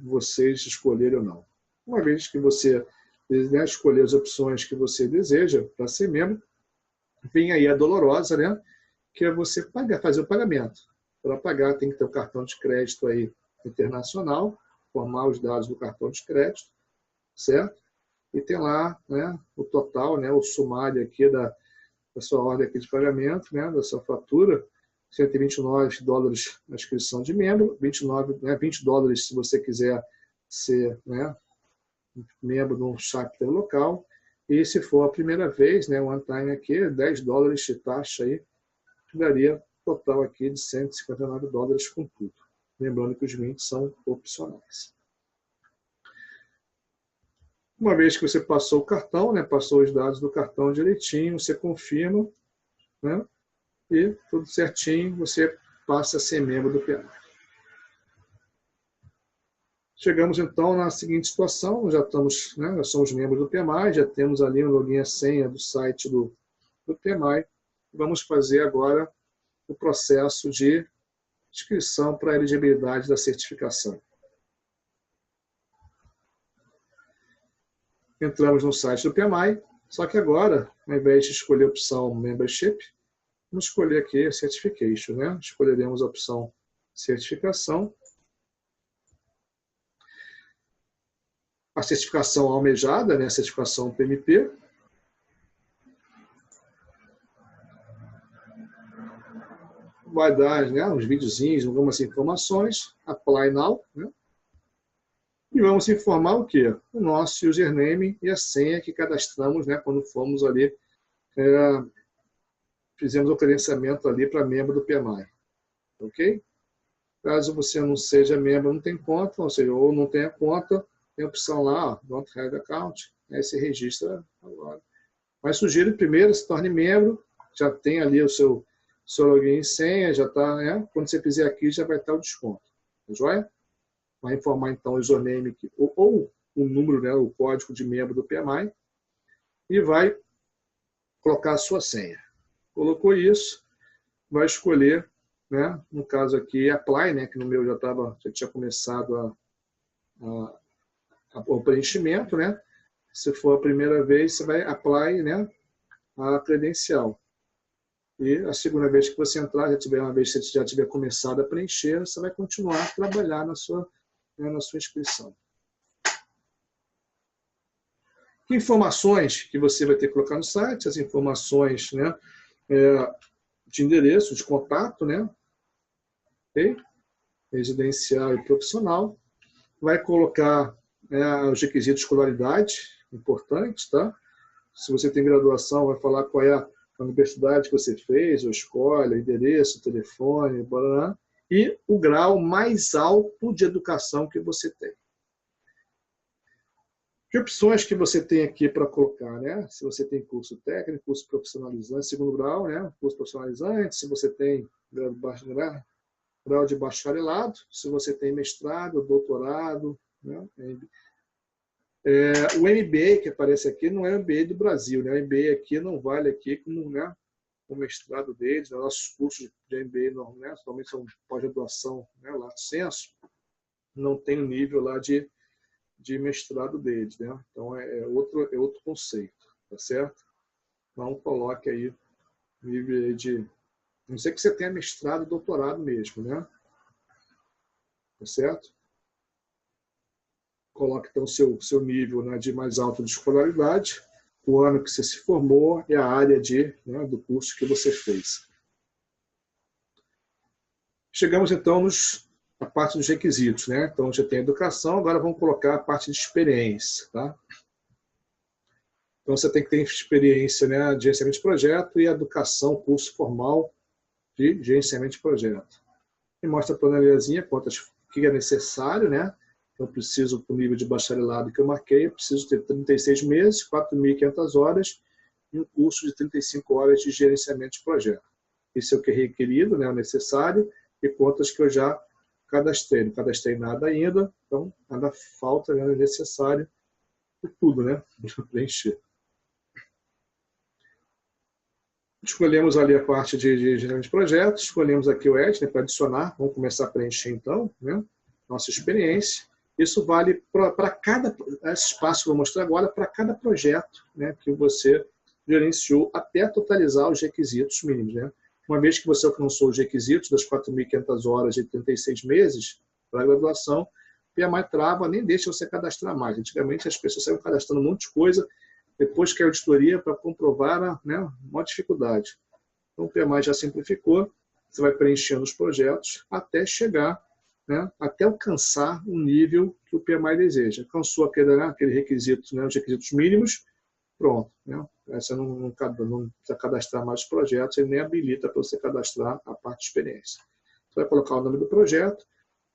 vocês escolherem ou não. Uma vez que você, né, escolher as opções que você deseja para ser membro, vem aí a dolorosa, né, que é você pagar, fazer o pagamento. para pagar, tem que ter o cartão de crédito aí internacional, formar os dados do cartão de crédito, certo? E tem lá, né, o total, né, o sumário aqui da sua ordem aqui de pagamento, né, da sua fatura, $129 na inscrição de membro, 29, né, $20 se você quiser ser, né, membro de um chapter local, e se for a primeira vez, né, one time aqui, $10 de taxa aí, que daria total aqui de $159 com tudo. Lembrando que os 20 são opcionais. Uma vez que você passou o cartão, né, passou os dados do cartão direitinho, você confirma, né, e tudo certinho, você passa a ser membro do PMI. Chegamos então na seguinte situação, já estamos, né, nós somos membros do PMI, já temos ali um login e senha do site do PMI. Vamos fazer agora o processo de inscrição para a elegibilidade da certificação. Entramos no site do PMI, só que agora, ao invés de escolher a opção Membership, vamos escolher aqui Certification, né? Escolheremos a opção Certificação. A certificação almejada, né? A certificação PMP. Vai dar, né, uns videozinhos, algumas informações. Apply Now, né? E vamos informar o quê? O nosso username e a senha que cadastramos, né, quando fomos ali, fizemos o credenciamento ali para membro do PMI. Ok? Caso você não seja membro, não tem conta, ou seja, ou não tenha conta, tem a opção lá, Don't Have Account, aí se registra agora. Mas sugiro primeiro se torne membro, já tem ali o seu login e senha, já está, né? Quando você fizer aqui, já vai estar o desconto. Tá joia? Vai informar então o username aqui, ou o número, né, o código de membro do PMI, e vai colocar a sua senha. Colocou isso, vai escolher, né, no caso aqui, Apply, né, que no meu já tinha começado o preenchimento, né? Se for a primeira vez, você vai Apply, né, a credencial. E a segunda vez que você entrar, uma vez que você já tiver começado a preencher, você vai continuar a trabalhar na sua inscrição. Que informações que você vai ter que colocar no site? As informações, né, de endereço, de contato, né? Okay? Residencial e profissional. Vai colocar os requisitos de escolaridade, importantes, tá? Se você tem graduação, vai falar qual é a universidade que você fez, a escola, endereço, telefone, blá, e o grau mais alto de educação que você tem. Que opções que você tem aqui para colocar, né? Se você tem curso técnico, curso profissionalizante, segundo grau, né? Curso profissionalizante, se você tem grau de bacharelado, se você tem mestrado, doutorado, né? O MBA que aparece aqui não é o MBA do Brasil, né? O MBA aqui não vale aqui como, né, o mestrado deles, né? Nossos cursos de MBA, né, somente são pós-graduação, né, lato sensu, não tem o nível lá de mestrado deles, né? Então é outro conceito, tá certo? Não coloque aí nível de, a não ser que você tenha mestrado e doutorado mesmo, né? Tá certo? Coloque então o seu nível, né, de mais alto de escolaridade, o ano que você se formou e a área né, do curso que você fez. Chegamos então na parte dos requisitos, né? Então já tem educação, agora vamos colocar a parte de experiência, tá? Então você tem que ter experiência, né, de gerenciamento de projeto e educação, curso formal de gerenciamento de projeto. E mostra a planilhazinha, o que é necessário, né? Eu preciso, para o nível de bacharelado que eu marquei, eu preciso ter 36 meses, 4.500 horas e um curso de 35 horas de gerenciamento de projeto. Isso é o que é requerido, né, o necessário, e contas que eu já cadastrei. Não cadastrei nada ainda, então nada falta, nada necessário, e tudo, né, para preencher. Escolhemos ali a parte de gerenciamento de projetos, escolhemos aqui o Edge, né, para adicionar, vamos começar a preencher então, né, nossa experiência. Isso vale para cada, esse espaço que eu vou mostrar agora, para cada projeto, né, que você gerenciou até totalizar os requisitos mínimos, né? Uma vez que você alcançou os requisitos das 4.500 horas e 36 meses para a graduação, o PMI trava, nem deixa você cadastrar mais. Antigamente as pessoas saíam cadastrando um monte de coisa, depois que a auditoria para comprovar, né, uma dificuldade. Então o PMI já simplificou, você vai preenchendo os projetos até chegar, né, até alcançar o nível que o PMI deseja. Alcançou aquele requisito, né, os requisitos mínimos, pronto. Né? Você não precisa cadastrar mais projetos, ele nem habilita para você cadastrar a parte de experiência. Você vai colocar o nome do projeto.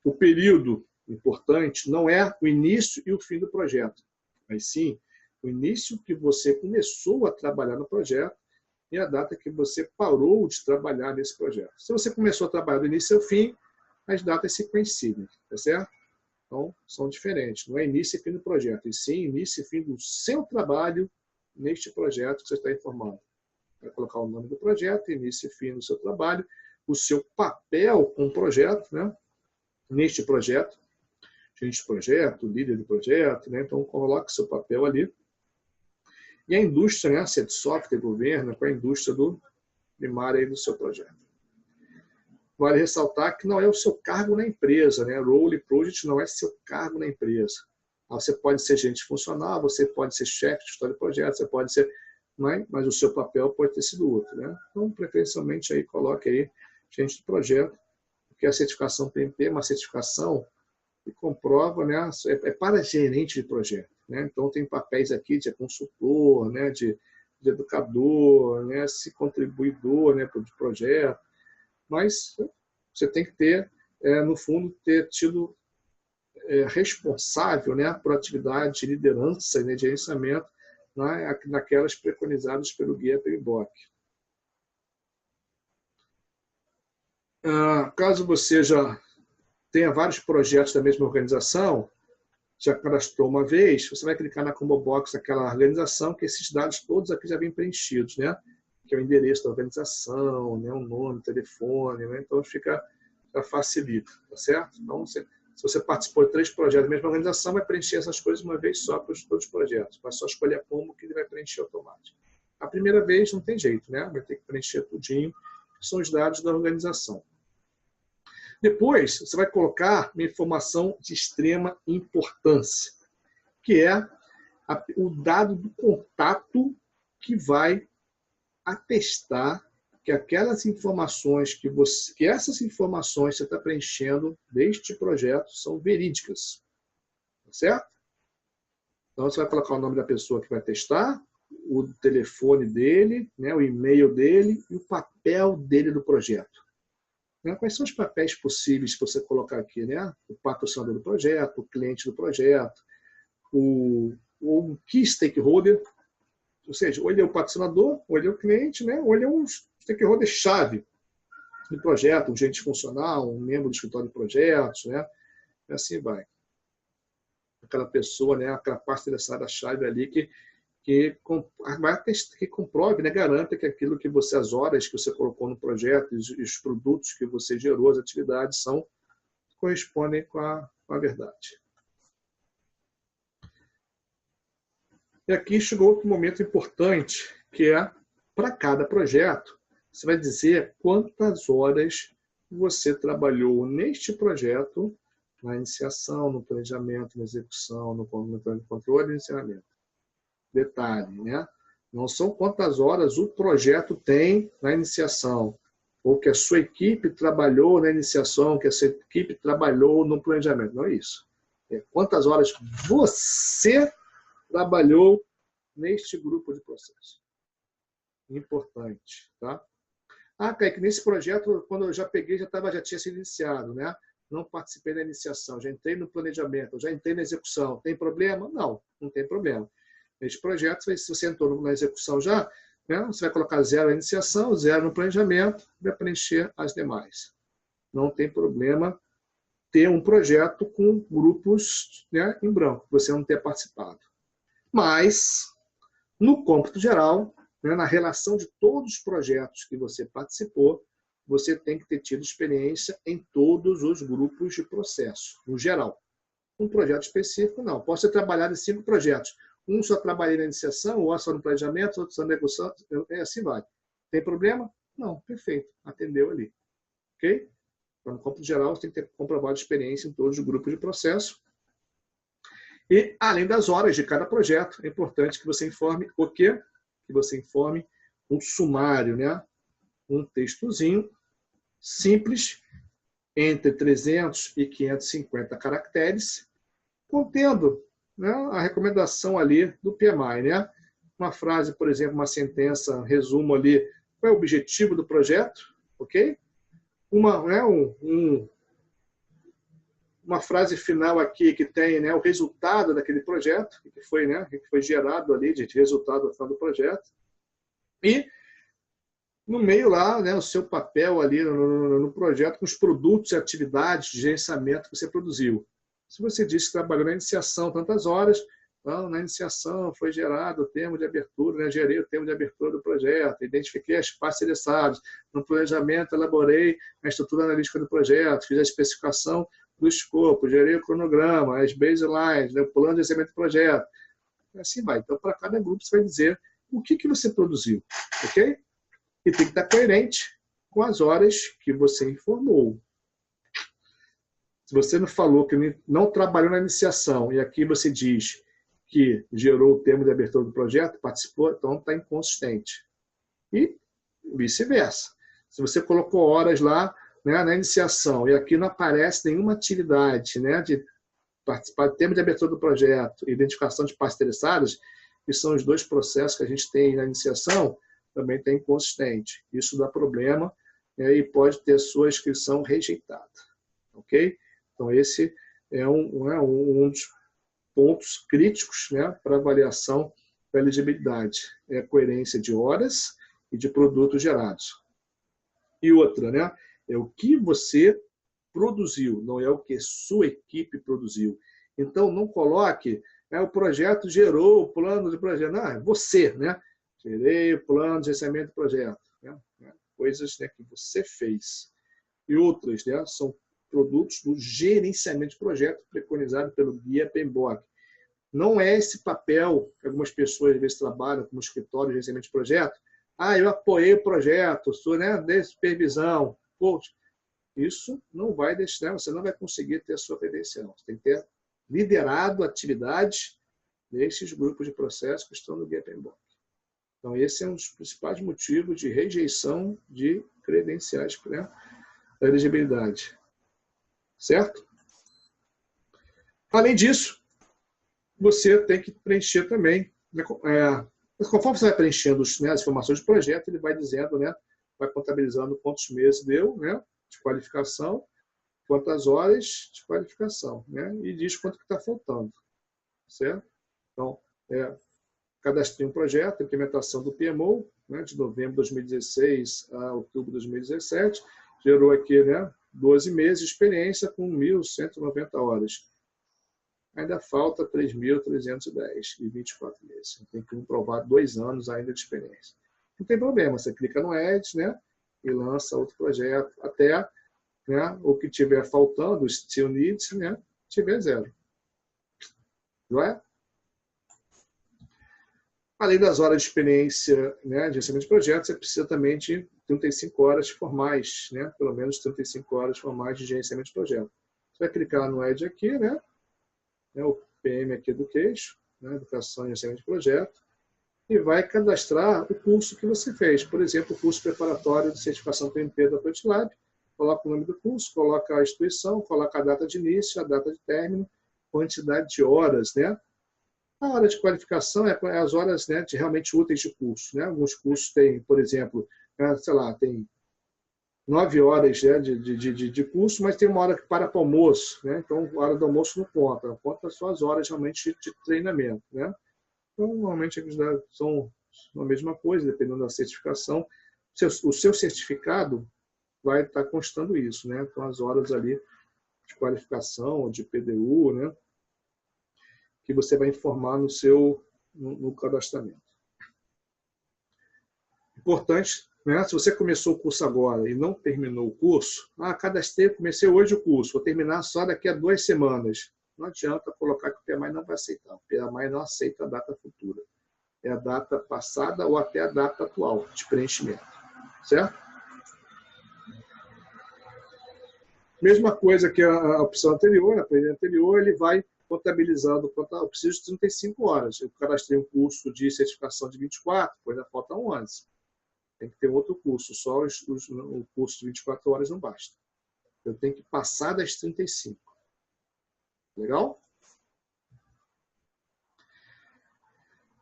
O período importante não é o início e o fim do projeto, mas sim o início que você começou a trabalhar no projeto e a data que você parou de trabalhar nesse projeto. Se você começou a trabalhar do início ao fim, as datas se coincidem, tá certo? Então, são diferentes. Não é início e fim do projeto, e sim início e fim do seu trabalho neste projeto que você está informando. Vai colocar o nome do projeto, início e fim do seu trabalho, o seu papel com o projeto, né? Neste projeto, gerente de projeto, líder de projeto, né? Então coloque seu papel ali. E a indústria, né? Se é de software, governo, qual é a indústria primária aí do seu projeto. Vale ressaltar que não é o seu cargo na empresa, né? Role Project não é seu cargo na empresa. Você pode ser gerente funcional, você pode ser chefe de história de projeto, você pode ser, mas o seu papel pode ter sido outro, né? Então, preferencialmente, aí, coloque aí gerente de projeto, porque a certificação PMP é uma certificação que comprova, né? É para gerente de projeto, né? Então, tem papéis aqui de consultor, né? de educador, né? De contribuidor, né? De projeto, mas você tem que ter, no fundo, ter tido responsável, né, por atividade de liderança e de gerenciamento, né, naquelas preconizadas pelo guia PMBOK. Caso você já tenha vários projetos da mesma organização, já cadastrou uma vez, você vai clicar na combo box daquela organização, que esses dados todos aqui já vêm preenchidos, né? Que é o endereço da organização, né? O nome, o telefone, né? Então já facilita, tá certo? Então, se você participou de 3 projetos da mesma organização, vai preencher essas coisas uma vez só para todos os projetos. Vai só escolher como que ele vai preencher automático. A primeira vez não tem jeito, né? Vai ter que preencher tudinho, que são os dados da organização. Depois, você vai colocar uma informação de extrema importância, que é o dado do contato que vai atestar que aquelas informações que essas informações que você está preenchendo deste projeto são verídicas. Tá certo? Então, você vai colocar o nome da pessoa que vai testar, o telefone dele, né, o e-mail dele e o papel dele do projeto. Quais são os papéis possíveis que você colocar aqui? Né? O patrocinador do projeto, o cliente do projeto, o key stakeholder, ou seja, ou ele é o patrocinador, ou ele é o cliente, né? Ou ele é um stakeholder-chave do projeto, um gerente funcional, um membro do escritório de projetos, né? E assim vai. Aquela pessoa, né? Aquela parte interessada-chave ali que comprove, né? Garanta que aquilo que você, as horas que você colocou no projeto, os produtos que você gerou, as atividades correspondem com a verdade. E aqui chegou outro momento importante, que é, para cada projeto, você vai dizer quantas horas você trabalhou neste projeto, na iniciação, no planejamento, na execução, no controle e no ensinamento. Detalhe, né? Não são quantas horas o projeto tem na iniciação, ou que a sua equipe trabalhou na iniciação, que a sua equipe trabalhou no planejamento. Não é isso. É quantas horas você trabalhou neste grupo de processo. Importante, tá? Kaique, nesse projeto, quando eu já peguei, já tinha sido iniciado, né? Não participei da iniciação, já entrei no planejamento, já entrei na execução. Tem problema? Não, não tem problema. Neste projeto, se você entrou na execução já, né, você vai colocar 0 na iniciação, 0 no planejamento, vai preencher as demais. Não tem problema ter um projeto com grupos, né, em branco, você não ter participado. Mas, no cômputo geral, né, na relação de todos os projetos que você participou, você tem que ter tido experiência em todos os grupos de processo, no geral. Um projeto específico, não. Posso ter trabalhado em 5 projetos. Só trabalhei na iniciação, outro só no planejamento, outro só na execução, assim vai. Tem problema? Não, perfeito, atendeu ali. Ok? Então, no campo geral, você tem que ter comprovado experiência em todos os grupos de processo. E, além das horas de cada projeto, é importante que você informe o quê? Que você informe um sumário, né? Um textozinho simples, entre 300 e 550 caracteres, contendo, né, a recomendação ali do PMI, né? Uma frase, por exemplo, uma sentença, resumo ali, qual é o objetivo do projeto, ok? Uma frase final aqui que tem, né, o resultado daquele projeto, que foi, né, que foi gerado ali de resultado do projeto. E no meio lá, né, o seu papel ali no projeto com os produtos e atividades de gerenciamento que você produziu. Se você disse que trabalhou na iniciação tantas horas, então, na iniciação foi gerado o termo de abertura, né, gerei o termo de abertura do projeto, identifiquei as partes interessadas, no planejamento elaborei a estrutura analítica do projeto, fiz a especificação do escopo, gerei o cronograma, as baselines, né, o plano de gerenciamento do projeto. Assim vai. Então, para cada grupo, você vai dizer o que você produziu, ok? E tem que estar coerente com as horas que você informou. Se você não falou que não trabalhou na iniciação e aqui você diz que gerou o termo de abertura do projeto, participou, então está inconsistente. E vice-versa. Se você colocou horas lá, né, na iniciação e aqui não aparece nenhuma atividade, né, de participar do termo de abertura do projeto, identificação de partes interessadas, que são os dois processos que a gente tem na iniciação, também está inconsistente. Isso dá problema, né, e pode ter sua inscrição rejeitada. Ok? Então, esse é um dos pontos críticos, né, para avaliação da elegibilidade. É a coerência de horas e de produtos gerados. E outra, né, é o que você produziu, não é o que sua equipe produziu. Então, não coloque, né, o projeto gerou o plano de projeto. Não, é você, né? Gerei o plano de gerenciamento do projeto. Né? Coisas, né, que você fez. E outras, né, são produtos do gerenciamento de projeto preconizado pelo guia PMBOK. Não é esse papel que algumas pessoas às vezes trabalham como escritório de gerenciamento de projeto. Ah, eu apoiei o projeto, sou, né, de supervisão. Coach. Isso não vai deixar, você não vai conseguir ter a sua credencial. Você tem que ter liderado atividades desses grupos de processo que estão no guia PMBOK. Então, esse é um dos principais motivos de rejeição de credenciais, né, da elegibilidade. Certo? Além disso, você tem que preencher também, né, conforme você vai preenchendo, né, as informações do projeto, ele vai dizendo, né, vai contabilizando quantos meses deu, né, de qualificação, quantas horas de qualificação, né, e diz quanto que está faltando. Certo? Então, cadastrei um projeto, implementação do PMO, né, de novembro de 2016 a outubro de 2017, gerou aqui, né, 12 meses de experiência com 1.190 horas. Ainda falta 3.310 e 24 meses. Tem que comprovar 2 anos ainda de experiência. Não tem problema, você clica no Edit, né, e lança outro projeto, até, né, o que tiver faltando, o Still Needs, né, tiver 0. Não é? Além das horas de experiência, né, de gerenciamento de projetos, você precisa também de 35 horas formais, né, pelo menos 35 horas formais de gerenciamento de projeto. Você vai clicar no Edit aqui, né, o PM aqui do queixo, né, Educação e Gerenciamento de Projeto, e vai cadastrar o curso que você fez. Por exemplo, o curso preparatório de certificação PMP da ProEdLab. Coloca o nome do curso, coloca a instituição, coloca a data de início, a data de término, quantidade de horas, né? A hora de qualificação é as horas, né, de realmente úteis de curso, né? Alguns cursos têm, por exemplo, sei lá, tem 9 horas, né, de curso, mas tem uma hora que para almoço, né? Então, a hora do almoço não conta só as horas realmente de treinamento, né? Então, normalmente eles são a mesma coisa, dependendo da certificação. O seu certificado vai estar constando isso, né? Então, as horas ali de qualificação, de PDU, né, que você vai informar no cadastramento. Importante, né? Se você começou o curso agora e não terminou o curso, cadastrei, comecei hoje o curso, vou terminar só daqui a 2 semanas. Não adianta colocar que o PMI não vai aceitar. O PMI não aceita a data futura. É a data passada ou até a data atual de preenchimento. Certo? Mesma coisa que a opção anterior, a planilha anterior, ele vai contabilizando, eu preciso de 35 horas. Eu cadastrei um curso de certificação de 24, pois ainda faltam 11. Tem que ter outro curso, só o curso de 24 horas não basta. Eu tenho que passar das 35. Legal?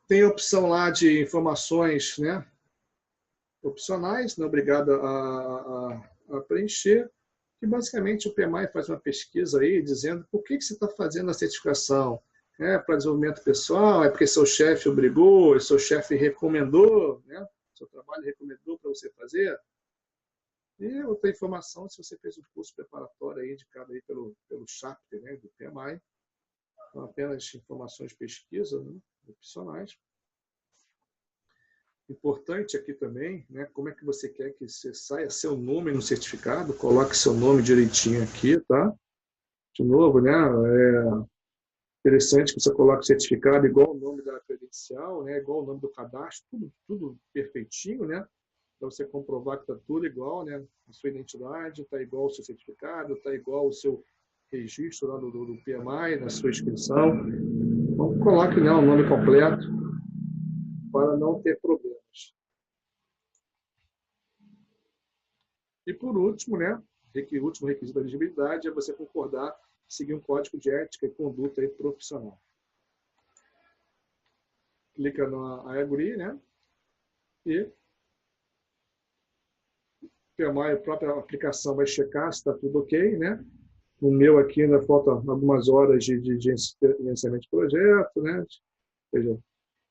Tem a opção lá de informações, né, opcionais, não obrigado a preencher, que basicamente o PMI faz uma pesquisa aí dizendo por que você está fazendo a certificação. É para desenvolvimento pessoal, é porque seu chefe obrigou, seu chefe recomendou, né? Seu trabalho recomendou para você fazer. E outra informação, se você fez um curso preparatório aí indicado aí pelo chapter, né, do PMI, são apenas informações de pesquisa, né, opcionais. Importante aqui também, né, como é que você quer que você saia seu nome no certificado, coloque seu nome direitinho aqui, tá? De novo, né, interessante que você coloque o certificado igual o nome da credencial, né, igual o nome do cadastro, tudo perfeitinho, né, para você comprovar que está tudo igual, né, a sua identidade está igual ao seu certificado, está igual ao seu registro lá do PMI, na sua inscrição. Então, coloque, né, o nome completo para não ter problemas. E por último, né, o último requisito da elegibilidade é você concordar em seguir um código de ética e conduta aí profissional. Clica no I agree, né? E a própria aplicação vai checar se está tudo ok, né? No meu aqui ainda falta algumas horas de gerenciamento de projeto, né? Ou seja,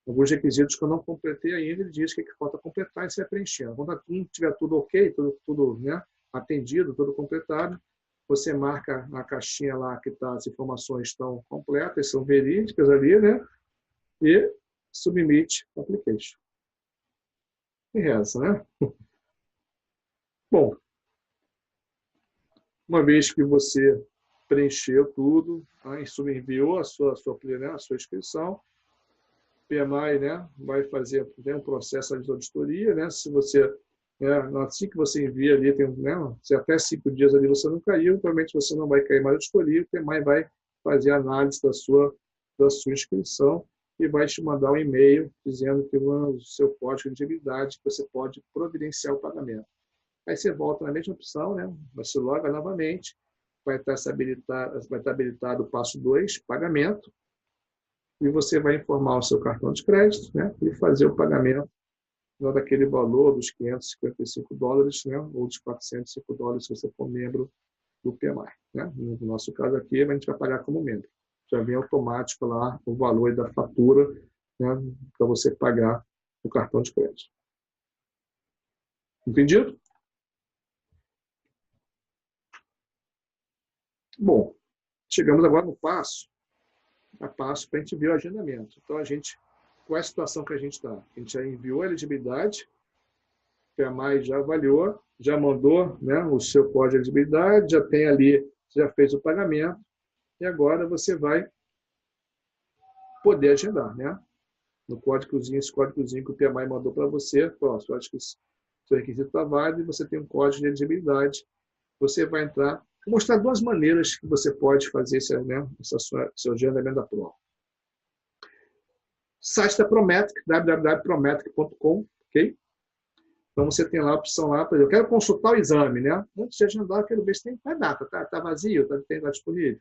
alguns requisitos que eu não completei ainda, ele diz que falta completar e você vai preenchendo. Quando tiver tudo ok, tudo, né, atendido, tudo completado, você marca a caixinha lá que tá, as informações estão completas, são verídicas ali, né? E submit application. E essa, né? Bom, uma vez que você preencheu tudo, enviou a sua inscrição, o PMI, né, vai fazer um processo de auditoria, né? Se você, assim que você envia ali, né, se até 5 dias ali você não caiu, provavelmente você não vai cair mais auditoria, o PMI vai fazer a análise da sua inscrição e vai te mandar um e-mail dizendo que o seu código de elegibilidade você pode providenciar o pagamento. Aí você volta na mesma opção, né? Você loga novamente, vai estar habilitado o passo 2, pagamento, e você vai informar o seu cartão de crédito, né? E fazer o pagamento daquele valor dos $555, né? Ou dos $405 se você for membro do PMI, né? No nosso caso aqui, a gente vai pagar como membro. Já vem automático lá o valor da fatura, né? Para você pagar o cartão de crédito. Entendido? Bom, chegamos agora no passo para a gente ver o agendamento. Então, qual é a situação que a gente está? A gente já enviou a elegibilidade, o PMI já avaliou, já mandou, né, o seu código de elegibilidade, já tem ali, já fez o pagamento, e agora você vai poder agendar, né? No códigozinho, esse códigozinho que o PMI mandou para você, eu acho que o seu requisito está válido e você tem um código de elegibilidade. Você vai entrar. Vou mostrar 2 maneiras que você pode fazer seu agendamento da prova. Site da Prometric, www.prometric.com, ok? Então você tem lá a opção lá, por exemplo, eu quero consultar o exame, né? Antes de agendar, eu quero ver se tem data, tá vazio, tá disponível.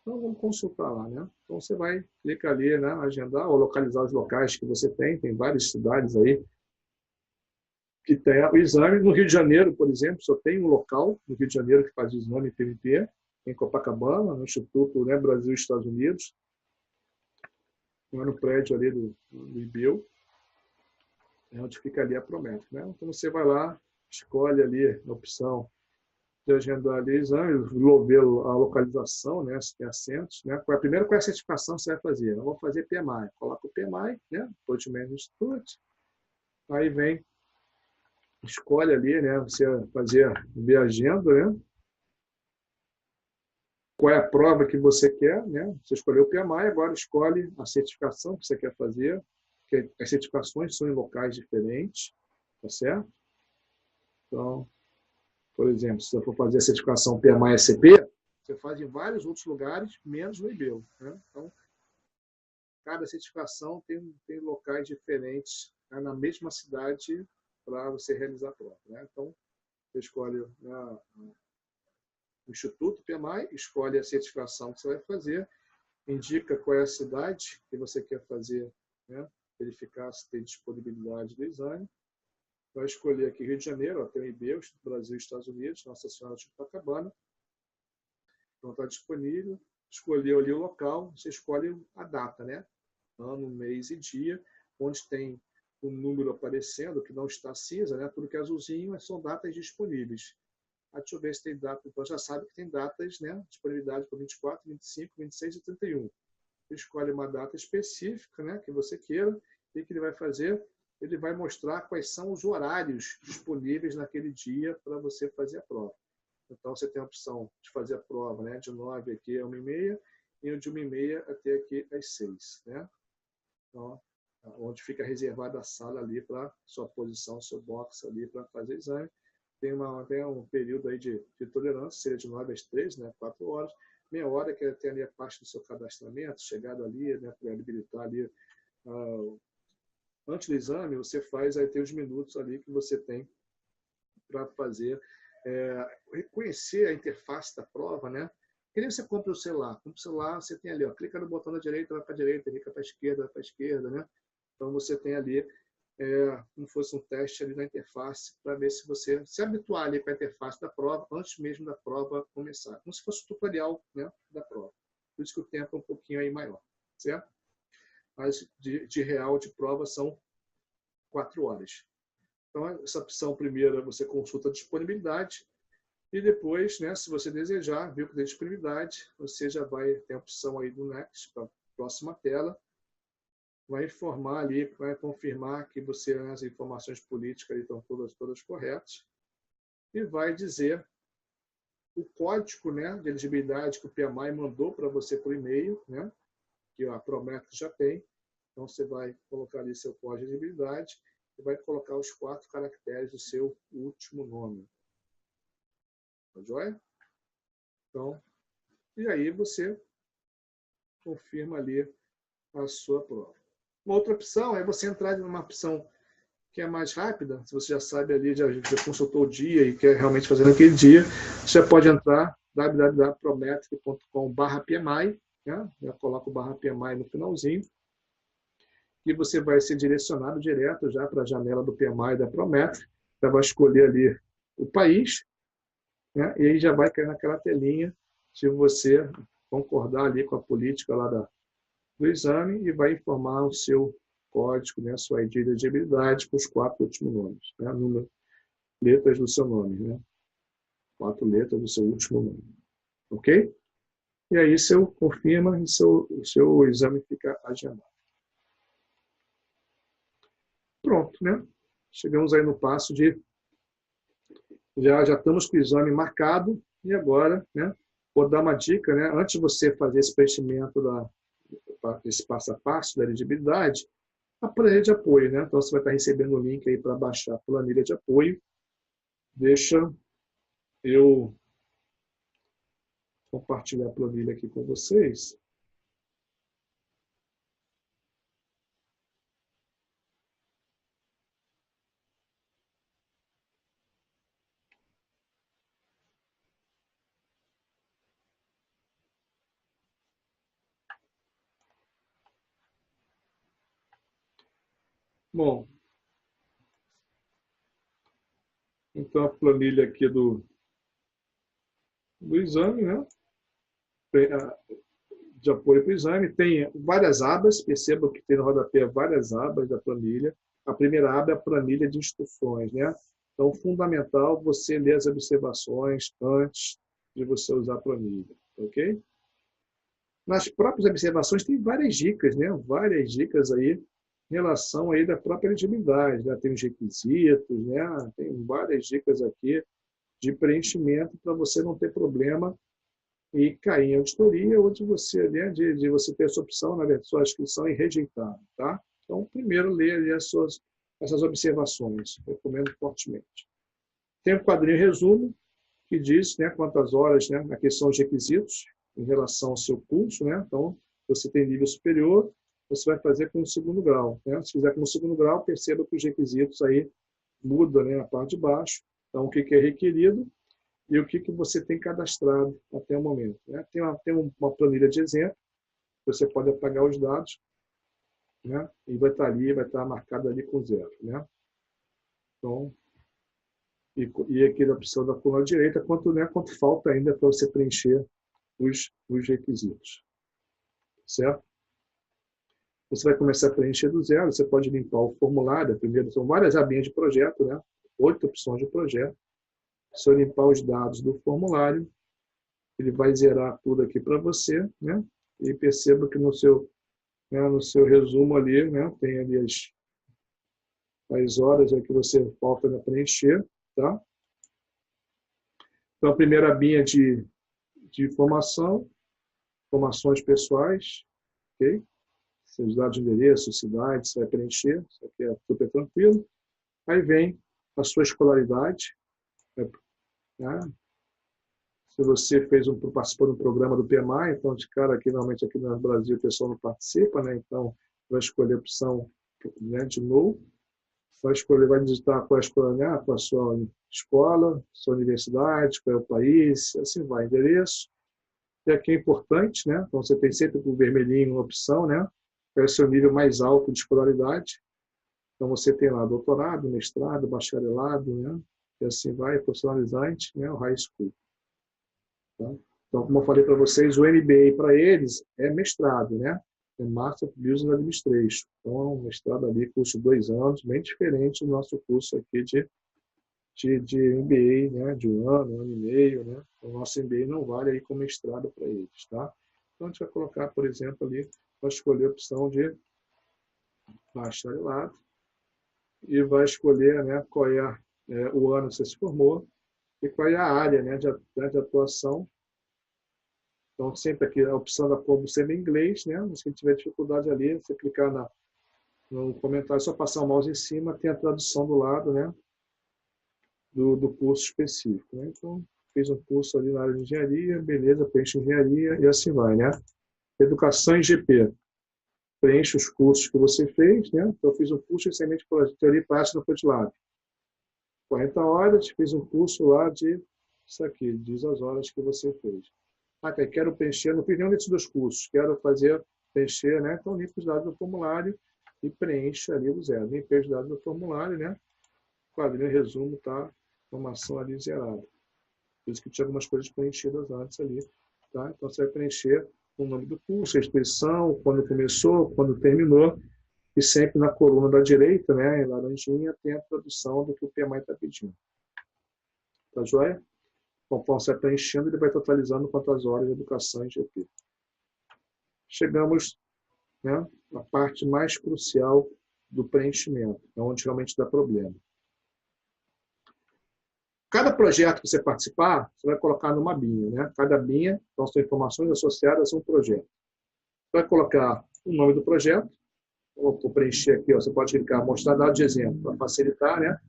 Então vamos consultar lá, né? Então você vai, clica ali, né, agendar ou localizar os locais que você tem várias cidades aí que tem o exame. No Rio de Janeiro, por exemplo, só tem um local no Rio de Janeiro que faz o exame PMT, em Copacabana, no Instituto, né, Brasil e Estados Unidos, no prédio ali do IBEL, onde fica ali a Prometric, né? Então você vai lá, escolhe ali a opção de agendar ali o exame, ver a localização, né, se tem assentos, né? Primeiro, qual é a certificação que você vai fazer? Eu vou fazer PMI. Coloca o PMI, né? Project Management Institute. Aí vem, escolhe ali, né? Você ver a agenda, né? Qual é a prova que você quer, né? Você escolheu o PMI, agora escolhe a certificação que você quer fazer, que as certificações são em locais diferentes, tá certo? Então, Por exemplo, se você for fazer a certificação PMI-SCP, você faz em vários outros lugares, menos no IBEL, né? Então, cada certificação tem locais diferentes, né, na mesma cidade para você realizar a prova, né? Então, você escolhe, né, o Instituto PMI, escolhe a certificação que você vai fazer, indica qual é a cidade que você quer fazer, né, verificar se tem disponibilidade do exame. Vai escolher aqui Rio de Janeiro, ó, tem o IBEL, Brasil e Estados Unidos, Nossa Senhora de Copacabana. Então está disponível. Escolheu ali o local, você escolhe a data, né? Ano, mês e dia, onde tem o número aparecendo, que não está cinza, né? Tudo que é azulzinho são datas disponíveis. Deixa eu ver se tem data. Então já sabe que tem datas, né? Disponibilidade para 24, 25, 26 e 31. Você escolhe uma data específica, né? Que você queira. E o que ele vai fazer? Ele vai mostrar quais são os horários disponíveis naquele dia para você fazer a prova. Então, você tem a opção de fazer a prova, né, de 9 aqui a 1h30 e de 1h30 até aqui às 6. Né? Então, onde fica reservada a sala ali para sua posição, seu box ali para fazer exame. Tem um período aí de tolerância, seria de 9 às 3, né, 4 horas. Meia hora, que tem ali a parte do seu cadastramento, chegada ali, né, para habilitar ali. Antes do exame, você faz, aí tem os minutos ali que você tem para fazer, reconhecer a interface da prova, né? Que nem você compra o celular. Compra o celular, você tem ali, ó, clica no botão da direita, vai para a direita, clica para a esquerda, vai para a esquerda, né? Então você tem ali, como fosse um teste ali na interface, para ver se você se habituar ali com a interface da prova, antes mesmo da prova começar. Como se fosse o tutorial, né, da prova. Por isso que o tempo é um pouquinho aí maior, certo? Mas de real de prova são 4 horas. Então, essa opção primeira, você consulta a disponibilidade e depois, né, se você desejar, viu que tem disponibilidade, você já vai ter a opção aí do Next, para a próxima tela, vai informar ali, vai confirmar que você, né, as informações políticas ali estão todas corretas e vai dizer o código, né, de elegibilidade que o PMI mandou para você por e-mail, né, que a Prometro já tem. Então, você vai colocar ali seu código de elegibilidade e vai colocar os 4 caracteres do seu último nome. Tá joia? Então, e aí você confirma ali a sua prova. Uma outra opção é você entrar numa opção que é mais rápida. Se você já sabe ali, já consultou o dia e quer realmente fazer naquele dia, você pode entrar www.prometric.com/PMI, né? Já coloca o /PMI no finalzinho. E você vai ser direcionado direto já para a janela do PMI da Prometro. Você vai escolher ali o país, né? E aí já vai cair naquela telinha se você concordar ali com a política lá do exame e vai informar o seu código, né? Sua ID de elegibilidade com os 4 últimos nomes, né? Letras do seu nome, né? 4 letras do seu último nome. Ok? E aí você confirma e o seu exame fica agendado. Pronto, né? Chegamos aí no passo de já estamos com o exame marcado e agora, né? Vou dar uma dica, né? Antes de você fazer esse preenchimento esse passo a passo da elegibilidade, a planilha de apoio, né? Então você vai estar recebendo o link aí para baixar a planilha de apoio. Deixa eu compartilhar a planilha aqui com vocês. Bom, então a planilha aqui do exame, né? De apoio para o exame, tem várias abas, perceba que tem no rodapé várias abas da planilha. A primeira aba é a planilha de instruções, né? Então, fundamental você ler as observações antes de você usar a planilha, ok? Nas próprias observações tem várias dicas, né? Várias dicas aí em relação aí da própria elegibilidade, né? Tem os requisitos, né? Tem várias dicas aqui de preenchimento para você não ter problema e cair em auditoria ou de você, né, de você ter essa opção, na sua inscrição e rejeitada, tá? Então, primeiro, leia ali essas observações, recomendo fortemente. Tem um quadrinho resumo, que diz, né, quantas horas, né, aqui são os requisitos em relação ao seu curso, né? Então, você tem nível superior, você vai fazer com o segundo grau, né? Se fizer com o segundo grau, perceba que os requisitos aí mudam, né, na parte de baixo. Então, o que é requerido e o que você tem cadastrado até o momento, né? Tem uma planilha de exemplo, você pode apagar os dados, né? E vai estar ali, vai estar marcado ali com 0, né? Então, e aqui na opção da coluna direita, quanto falta ainda para você preencher os requisitos, certo? Você vai começar a preencher do zero, você pode limpar o formulário, primeiro são várias abinhas de projeto, né? 8 opções de projeto. Se eu limpar os dados do formulário, ele vai zerar tudo aqui para você, né? E perceba que no seu resumo ali, né, tem ali as horas que você falta para preencher, tá? Então, a primeira abinha de informações pessoais, ok? Seus dados de endereço, cidade, você vai preencher, isso aqui é super tranquilo. Aí vem a sua escolaridade, né? Se você participou do programa do PMI, então, de cara, aqui, normalmente aqui no Brasil o pessoal não participa, né? Então, vai escolher a opção, né, de novo. Vai digitar qual é a escola, né? Qual a sua escola, sua universidade, qual é o país, assim vai, endereço. E aqui é importante, né? Então, você tem sempre o vermelhinho, uma opção, né? Qual é o seu nível mais alto de escolaridade. Então, você tem lá doutorado, mestrado, bacharelado, né? E assim vai, profissionalizante, né? O high school. Tá? Então, como eu falei para vocês, o MBA para eles é mestrado, né? É Master of Business Administration. Então, é um mestrado ali, curso de 2 anos, bem diferente do nosso curso aqui de MBA, né? De 1 ano e meio, né? O nosso MBA não vale aí como mestrado para eles, tá? Então, a gente vai colocar, por exemplo, ali, vai escolher a opção de bacharelado e vai escolher, né, qual é, o ano que você se formou e qual é a área, né, de atuação. Então, sempre aqui a opção da como ser em inglês, né? Se tiver dificuldade ali, você clicar no comentário, só passar o mouse em cima, tem a tradução do lado, né? Do curso específico, né? Então, fez um curso ali na área de engenharia, beleza, preenche engenharia e assim vai, né? Educação em GP. Preenche os cursos que você fez, né? Então, eu fiz um curso inicialmente de teoria e prática no FootLab. 40 horas, fiz um curso lá de isso aqui, diz as horas que você fez. Quero preencher, não fiz nenhum desses 2 cursos, quero preencher, né? Então, limpa os dados do formulário e preenche ali do zero. Limpei os dados do formulário, né? Quadrinho, resumo, tá? Informação ali zerada. Por isso que tinha algumas coisas preenchidas antes ali, tá? Então, você vai preencher o nome do curso, a inscrição, quando começou, quando terminou, e sempre na coluna da direita, né? Em laranjinha, tem a tradução do que o PMI está pedindo. Tá joia? Conforme você vai preenchendo, ele vai totalizando quantas horas de educação em GP. Chegamos, né, na parte mais crucial do preenchimento, onde realmente dá problema. Cada projeto que você participar, você vai colocar numa binha, né? Cada binha, então, são informações associadas a um projeto. Você vai colocar o nome do projeto. Vou preencher aqui, ó, você pode clicar, mostrar dados de exemplo, para facilitar, né?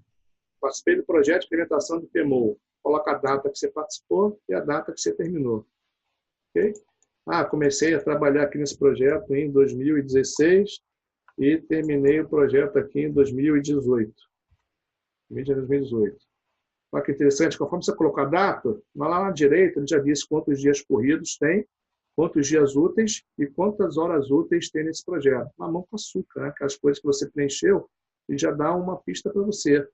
Participei do projeto de implementação do PMO. Coloca a data que você participou e a data que você terminou. Ok? Comecei a trabalhar aqui nesse projeto em 2016 e terminei o projeto aqui em 2018. Mídia 2018. Olha que interessante, conforme você colocar a data, lá na direita ele já diz quantos dias corridos tem, quantos dias úteis e quantas horas úteis tem nesse projeto. Mamão com açúcar, né? Aquelas coisas que você preencheu, ele já dá uma pista para você.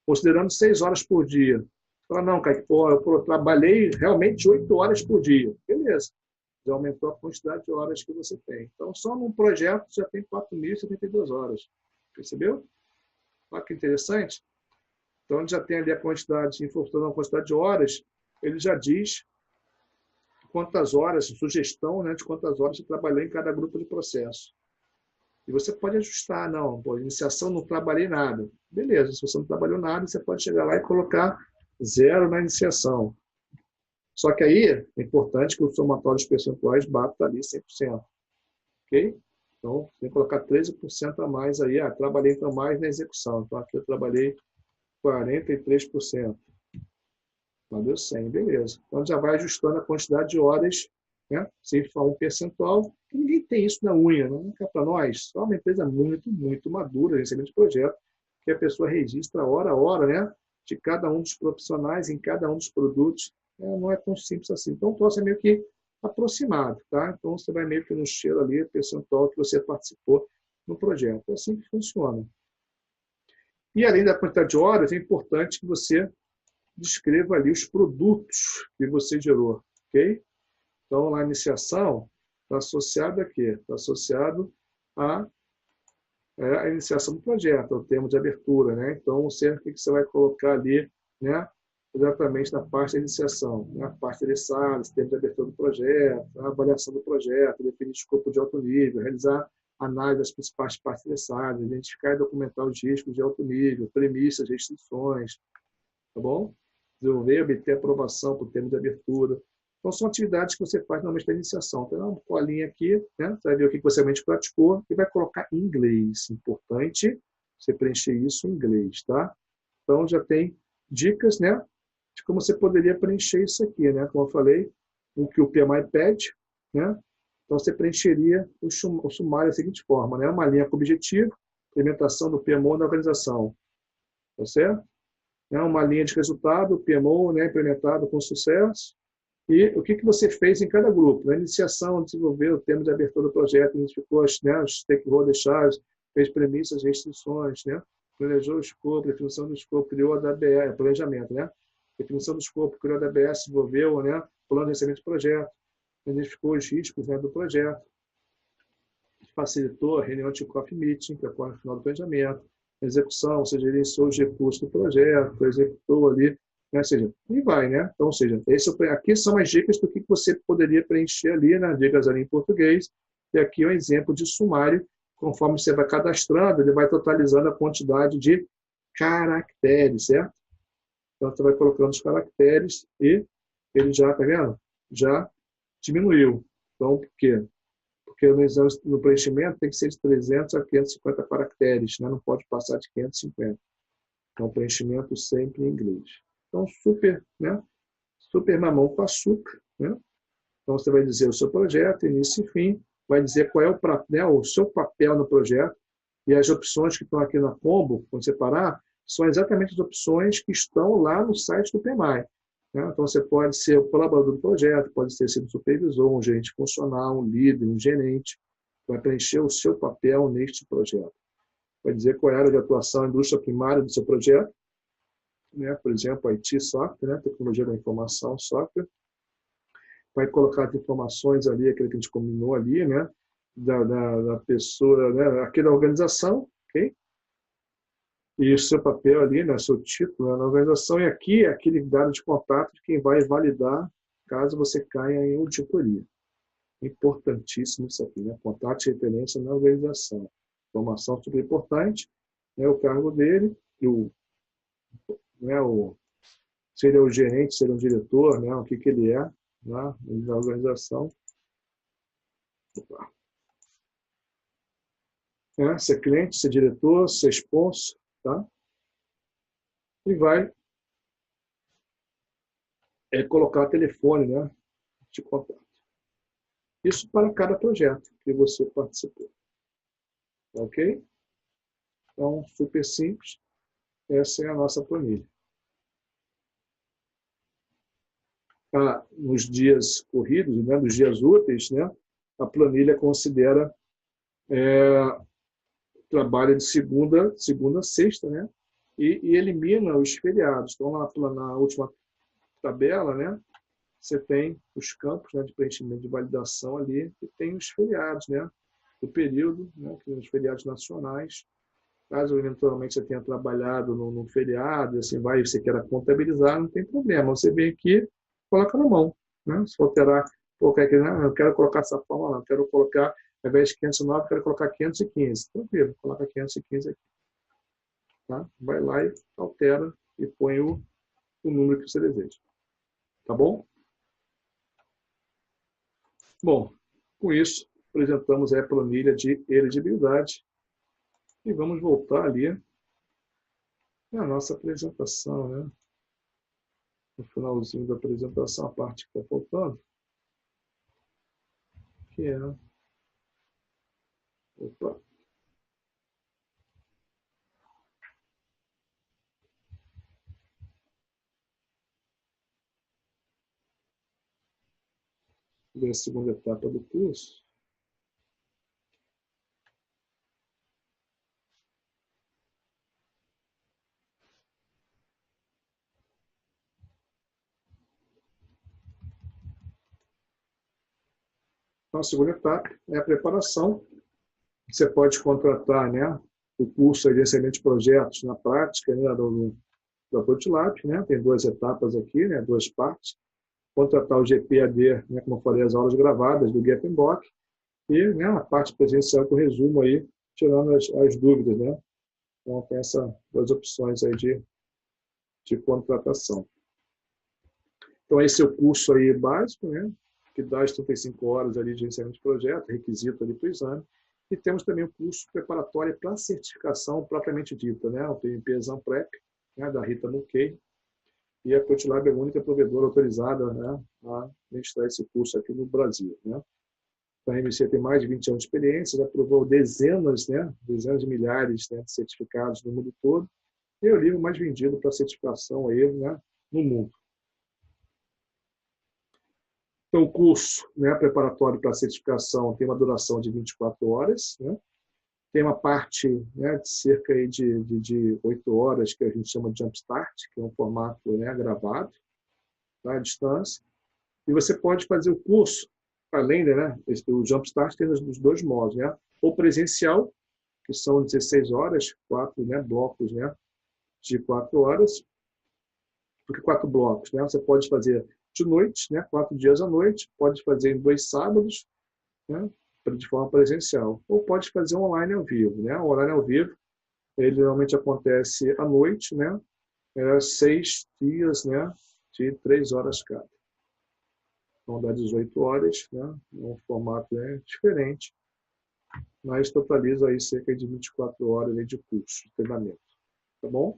Considerando 6 horas por dia. Fala, não, Kaique, eu trabalhei realmente 8 horas por dia. Beleza. Já aumentou a quantidade de horas que você tem. Então, só num projeto já tem 4.072 horas. Percebeu? Olha que interessante. Então, ele já tem ali a quantidade de horas, ele já diz quantas horas, sugestão, né, de quantas horas você trabalhou em cada grupo de processo. E você pode ajustar, não, iniciação não trabalhei nada. Beleza, se você não trabalhou nada, você pode chegar lá e colocar 0 na iniciação. Só que aí é importante que o somatório dos percentuais bata ali 100%. Ok? Então, tem que colocar 13% a mais aí. Trabalhei então mais na execução. Então, aqui eu trabalhei 43%. Valeu 100, beleza. Então já vai ajustando a quantidade de horas, né? Sempre falar um percentual. Ninguém tem isso na unha, não é para nós. Só uma empresa muito, muito madura, recebendo de projeto, que a pessoa registra hora a hora, né? De cada um dos profissionais em cada um dos produtos. Não é tão simples assim. Então, o troço é meio que aproximado, tá? Então, você vai meio que no cheiro ali, percentual que você participou no projeto. É assim que funciona. E além da quantidade de horas, é importante que você descreva ali os produtos que você gerou, ok? Então, a iniciação está associada a quê? Está associado à iniciação do projeto, ao termo de abertura, né? Então, o que você vai colocar ali, né? Exatamente na parte da iniciação, na parte interessados, termo de abertura do projeto, a avaliação do projeto, definir escopo de alto nível, realizar análise das principais partes interessadas, identificar e documentar os riscos de alto nível, premissas, restrições, tá bom? Desenvolver e obter aprovação por termo de abertura. Então, são atividades que você faz normalmente na iniciação. Tem uma colinha aqui, né? Você vai ver o que você realmente praticou e vai colocar em inglês. Importante você preencher isso em inglês, tá? Então, já tem dicas, né? De como você poderia preencher isso aqui, né? Como eu falei, o que o PMI pede, né? Então, você preencheria o sumário da seguinte forma, né? Uma linha com objetivo, implementação do PMO na organização. Tá certo? Uma linha de resultado, PMO, né, implementado com sucesso, e o que você fez em cada grupo. Na iniciação, desenvolveu o termo de abertura do projeto, identificou os stakeholders-chave, fez premissas, restrições, né, planejou o escopo, definição do escopo, criou a DBS, planejamento, né, definição do escopo, criou a DBS, desenvolveu, né, plano de recebimento do projeto, identificou os riscos, né, do projeto, facilitou a reunião de coffee meeting, que ocorre no final do planejamento, execução, ou seja, gerenciou os recursos do projeto, executou ali, né? Ou seja, e vai, né? Então, ou seja, aqui são as dicas do que você poderia preencher ali, né? Dicas ali em português, e aqui é um exemplo de sumário, conforme você vai cadastrando, ele vai totalizando a quantidade de caracteres, certo? Então, você vai colocando os caracteres e ele já, tá vendo? Já diminuiu. Então, por quê? Porque no preenchimento tem que ser de 300 a 550 caracteres, né? Não pode passar de 550. Então, preenchimento sempre em inglês. Então, super, né? Super mamão com açúcar, né? Então, você vai dizer o seu projeto, início e fim, vai dizer qual é o seu papel no projeto, e as opções que estão aqui na combo, quando você parar, são exatamente as opções que estão lá no site do PMI. Então, você pode ser o colaborador do projeto, pode ser um supervisor, um gerente funcional, um líder, um gerente. Vai preencher o seu papel neste projeto. Vai dizer qual é a área de atuação, a indústria primária do seu projeto. Né? Por exemplo, IT, software, né? Tecnologia da informação, software. Vai colocar as informações ali, aquilo que a gente combinou ali, né? Da pessoa, né? Aqui da organização, ok? E o seu papel ali, né, seu título, né, na organização, e aqui é aquele dado de contato de quem vai validar caso você caia em auditoria. Importantíssimo isso aqui, né? Contato de referência na organização. Informação super importante, né, o cargo dele, se ele é o gerente, se ele é o diretor, né, o que ele é, né, na organização. Se é cliente, se é diretor, se é sponsor, tá? E vai colocar telefone, né, de contato. Isso para cada projeto que você participou. Ok? Então, super simples. Essa é a nossa planilha. Nos dias corridos, né, nos dias úteis, né, a planilha considera trabalho de segunda a sexta, né, e elimina os feriados. Então, na última tabela, né, você tem os campos, né, de preenchimento de validação ali, e tem os feriados, né, do período, né, que são os feriados nacionais. Caso eventualmente você tenha trabalhado no feriado, assim você queira contabilizar, não tem problema. Você vem aqui, coloca na mão, né? Se alterar, colocar aqui, não, eu quero colocar essa forma lá, eu quero colocar, ao invés de 509, eu quero colocar 515. Tranquilo, coloca 515 aqui. Tá? Vai lá e altera e põe o número que você deseja. Tá bom? Bom, com isso, apresentamos a planilha de elegibilidade e vamos voltar ali na nossa apresentação, né? no finalzinho da apresentação, a parte que está faltando, que é... Opa! Ver a segunda etapa do curso. Então, a segunda etapa é a preparação. Você pode contratar, né, o curso de excelentes projetos na prática, né, do Approach, né? Tem duas etapas aqui, né, duas partes. Contratar o GPAD, né, como eu falei, as aulas gravadas do Guia-Pembok, e, né, a parte presencial que eu resumo aí, tirando as dúvidas, né? Então, tem essas duas opções aí de contratação. Então, esse é o curso aí básico, né, que dá as 35 horas ali de gerenciamento de projeto, requisito ali para o exame. E temos também o curso preparatório para a certificação propriamente dita, né, o PMP Exam Prep, né, da Rita Mulcahy. E a Cotilab é a única provedora autorizada, né, a ministrar esse curso aqui no Brasil, né. A RMC tem mais de 20 anos de experiência, já aprovou dezenas, né, dezenas de milhares, né, de certificados no mundo todo, e é o livro mais vendido para certificação aí, né, no mundo. Então, o curso, né, preparatório para a certificação tem uma duração de 24 horas, né? Tem uma parte, né, de cerca aí de 8 horas que a gente chama de Jumpstart, que é um formato, né, gravado, tá, à distância. E você pode fazer o curso, além, né, o Jumpstart tem os dois modos, né? Ou presencial, que são 16 horas, 4, né, blocos, né, de 4 horas, porque 4 blocos, né? Você pode fazer de noite, né, 4 dias à noite, pode fazer em 2 sábados, né, de forma presencial, ou pode fazer online ao vivo, né? O online ao vivo, ele normalmente acontece à noite, né, 6 dias, né, de 3 horas cada. Então dá 18 horas, né, um formato, né, diferente, mas totaliza aí cerca de 24 horas aí de curso, de treinamento, tá bom?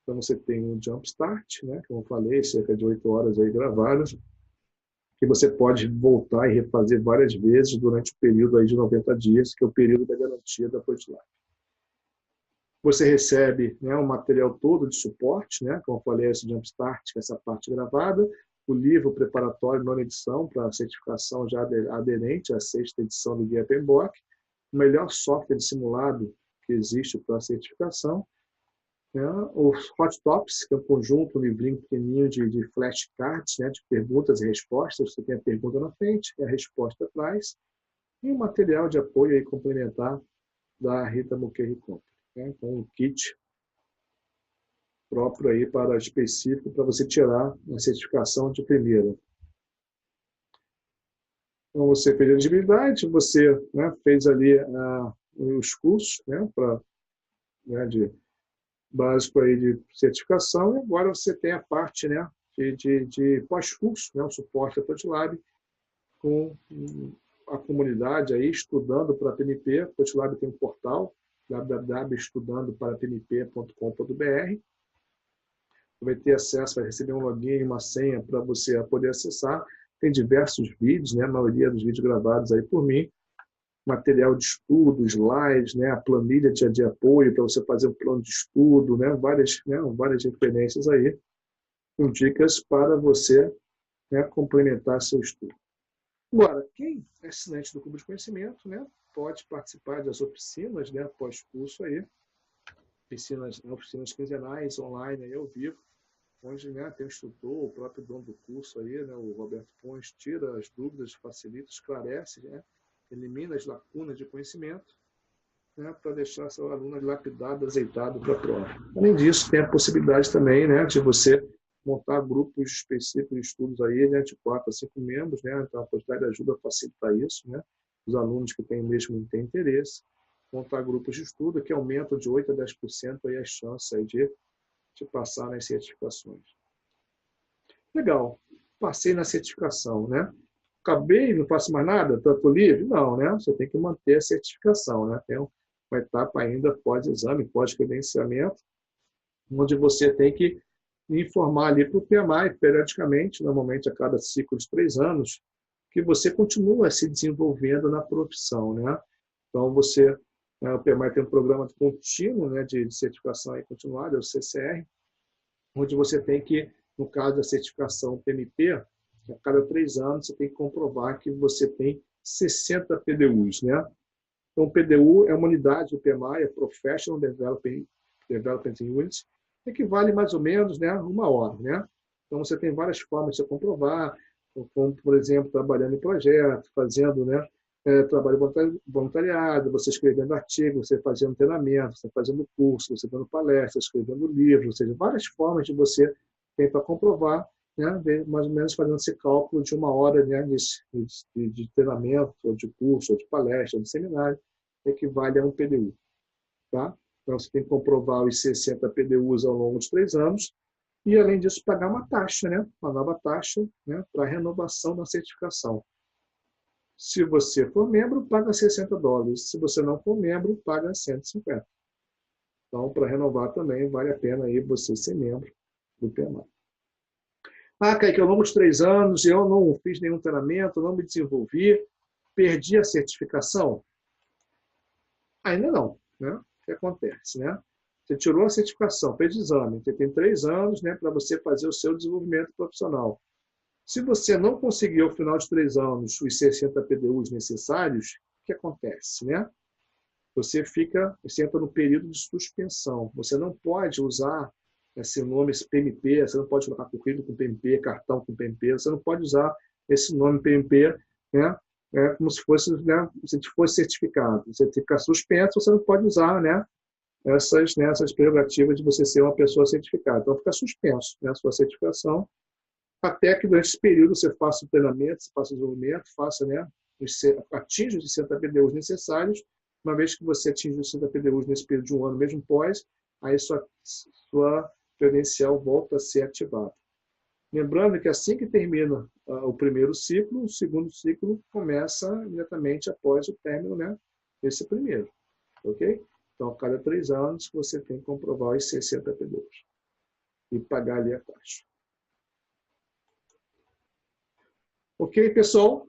Então você tem um Jumpstart, né, como eu falei, cerca de 8 horas aí gravadas, que você pode voltar e refazer várias vezes durante o período aí de 90 dias, que é o período da garantia da Approach. Você recebe, né, o material todo de suporte, né, como eu falei, esse Jumpstart, que é essa parte gravada, o livro preparatório, nona edição, para a certificação já aderente à 6ª edição do Guia Pembok, o melhor software de simulado que existe para a certificação, né, os Hot Tops, que é um conjunto, um livrinho pequenininho de flashcards, né, de perguntas e respostas. Você tem a pergunta na frente e a resposta atrás, e um material de apoio aí complementar da Rita Mulcahy Company, né, com um kit próprio aí para específico para você tirar a certificação de primeira. Então, você fez a elegibilidade, você, né, fez ali os cursos, né, de básico aí de certificação, e agora você tem a parte, né, de pós-curso, né, o suporte da Cotilab, com a comunidade aí estudando para a PMP. A Cotilab tem um portal, www.estudandoparapmp.com.br. Vai ter acesso, vai receber um login e uma senha para você poder acessar. Tem diversos vídeos, né, a maioria dos vídeos gravados aí por mim, material de estudo, slides, né, a planilha de apoio para você fazer um plano de estudo, né, várias referências aí, com dicas para você, né, complementar seu estudo. Agora, quem é assinante do Clube de Conhecimento, né, pode participar das oficinas, né, pós-curso aí, oficinas quinzenais, online, aí, ao vivo, onde, né, tem o instrutor, o próprio dono do curso aí, né, o Roberto Pons, tira as dúvidas, facilita, esclarece, né, elimina as lacunas de conhecimento, né, para deixar seu aluno lapidado, azeitado para a prova. Além disso, tem a possibilidade também, né, de você montar grupos específicos de estudos aí, né, de 4 a 5 membros, né, então a Cotilab ajuda a facilitar isso, né, os alunos que têm têm interesse, montar grupos de estudo que aumentam de 8 a 10% aí as chances aí de passar nas certificações. Legal, passei na certificação, né? Acabei, não faço mais nada, estou livre? Não, né? Você tem que manter a certificação, né? Tem uma etapa ainda pós-exame, pós-credenciamento, onde você tem que, e informar ali para o PMI, periodicamente, normalmente a cada ciclo de 3 anos, que você continua se desenvolvendo na profissão, né? Então, você, o PMI tem um programa contínuo, né, de certificação aí continuada, o CCR, onde você tem que, no caso da certificação PMP, a cada 3 anos você tem que comprovar que você tem 60 PDUs, né? Então, o PDU é uma unidade do PMI, é Professional Development Unit, equivale mais ou menos, né, 1 hora, né? Então, você tem várias formas de você comprovar, como, por exemplo, trabalhando em projeto, fazendo, né, trabalho voluntariado, você escrevendo artigo, você fazendo treinamento, você fazendo curso, você dando palestra, escrevendo livro, ou seja, várias formas de você ter para comprovar, né, mais ou menos fazendo esse cálculo de 1 hora, né, de treinamento, ou de curso, ou de palestra, ou de seminário, equivale a um PDU. Tá? Então, você tem que comprovar os 60 PDUs ao longo de 3 anos e, além disso, pagar uma taxa, né, uma nova taxa, né, para renovação da certificação. Se você for membro, paga $60. Se você não for membro, paga 150. Então, para renovar também, vale a pena aí você ser membro do PMI. Ah, Kaique, ao longo de 3 anos eu não fiz nenhum treinamento, não me desenvolvi, perdi a certificação? Ainda não, né? O que acontece, né? Você tirou a certificação, fez exame, você tem 3 anos, né, para você fazer o seu desenvolvimento profissional. Se você não conseguir, ao final de 3 anos, os 60 PDUs necessários, o que acontece, né? Você entra no período de suspensão. Você não pode usar esse nome, esse PMP, você não pode colocar currículo com PMP, cartão com PMP, você não pode usar esse nome PMP, né? Como se fosse, né, se fosse certificado. Você fica suspenso, você não pode usar, né, essas prerrogativas de você ser uma pessoa certificada. Então, fica suspenso, né, a sua certificação, até que durante esse período você faça o treinamento, você faça o desenvolvimento, atinja os 60 PDUs necessários. Uma vez que você atinge os 60 PDUs nesse período de 1 ano, mesmo pós, aí sua credencial volta a ser ativada. Lembrando que assim que termina o primeiro ciclo, o segundo ciclo começa imediatamente após o término, né, desse primeiro. Ok? Então, a cada 3 anos, você tem que comprovar os 60 PDUs e pagar ali a taxa. Ok, pessoal?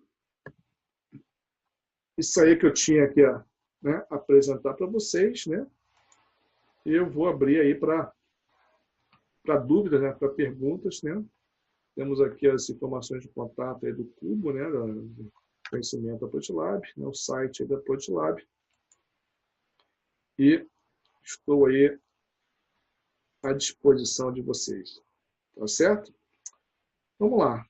Isso aí que eu tinha aqui a, né, apresentar para vocês, né? E eu vou abrir aí para dúvidas, né, para perguntas, né? Temos aqui as informações de contato aí do Cubo, né, do conhecimento da ProtiLab, né, o site aí da ProtiLab. E estou aí à disposição de vocês. Tá certo? Vamos lá.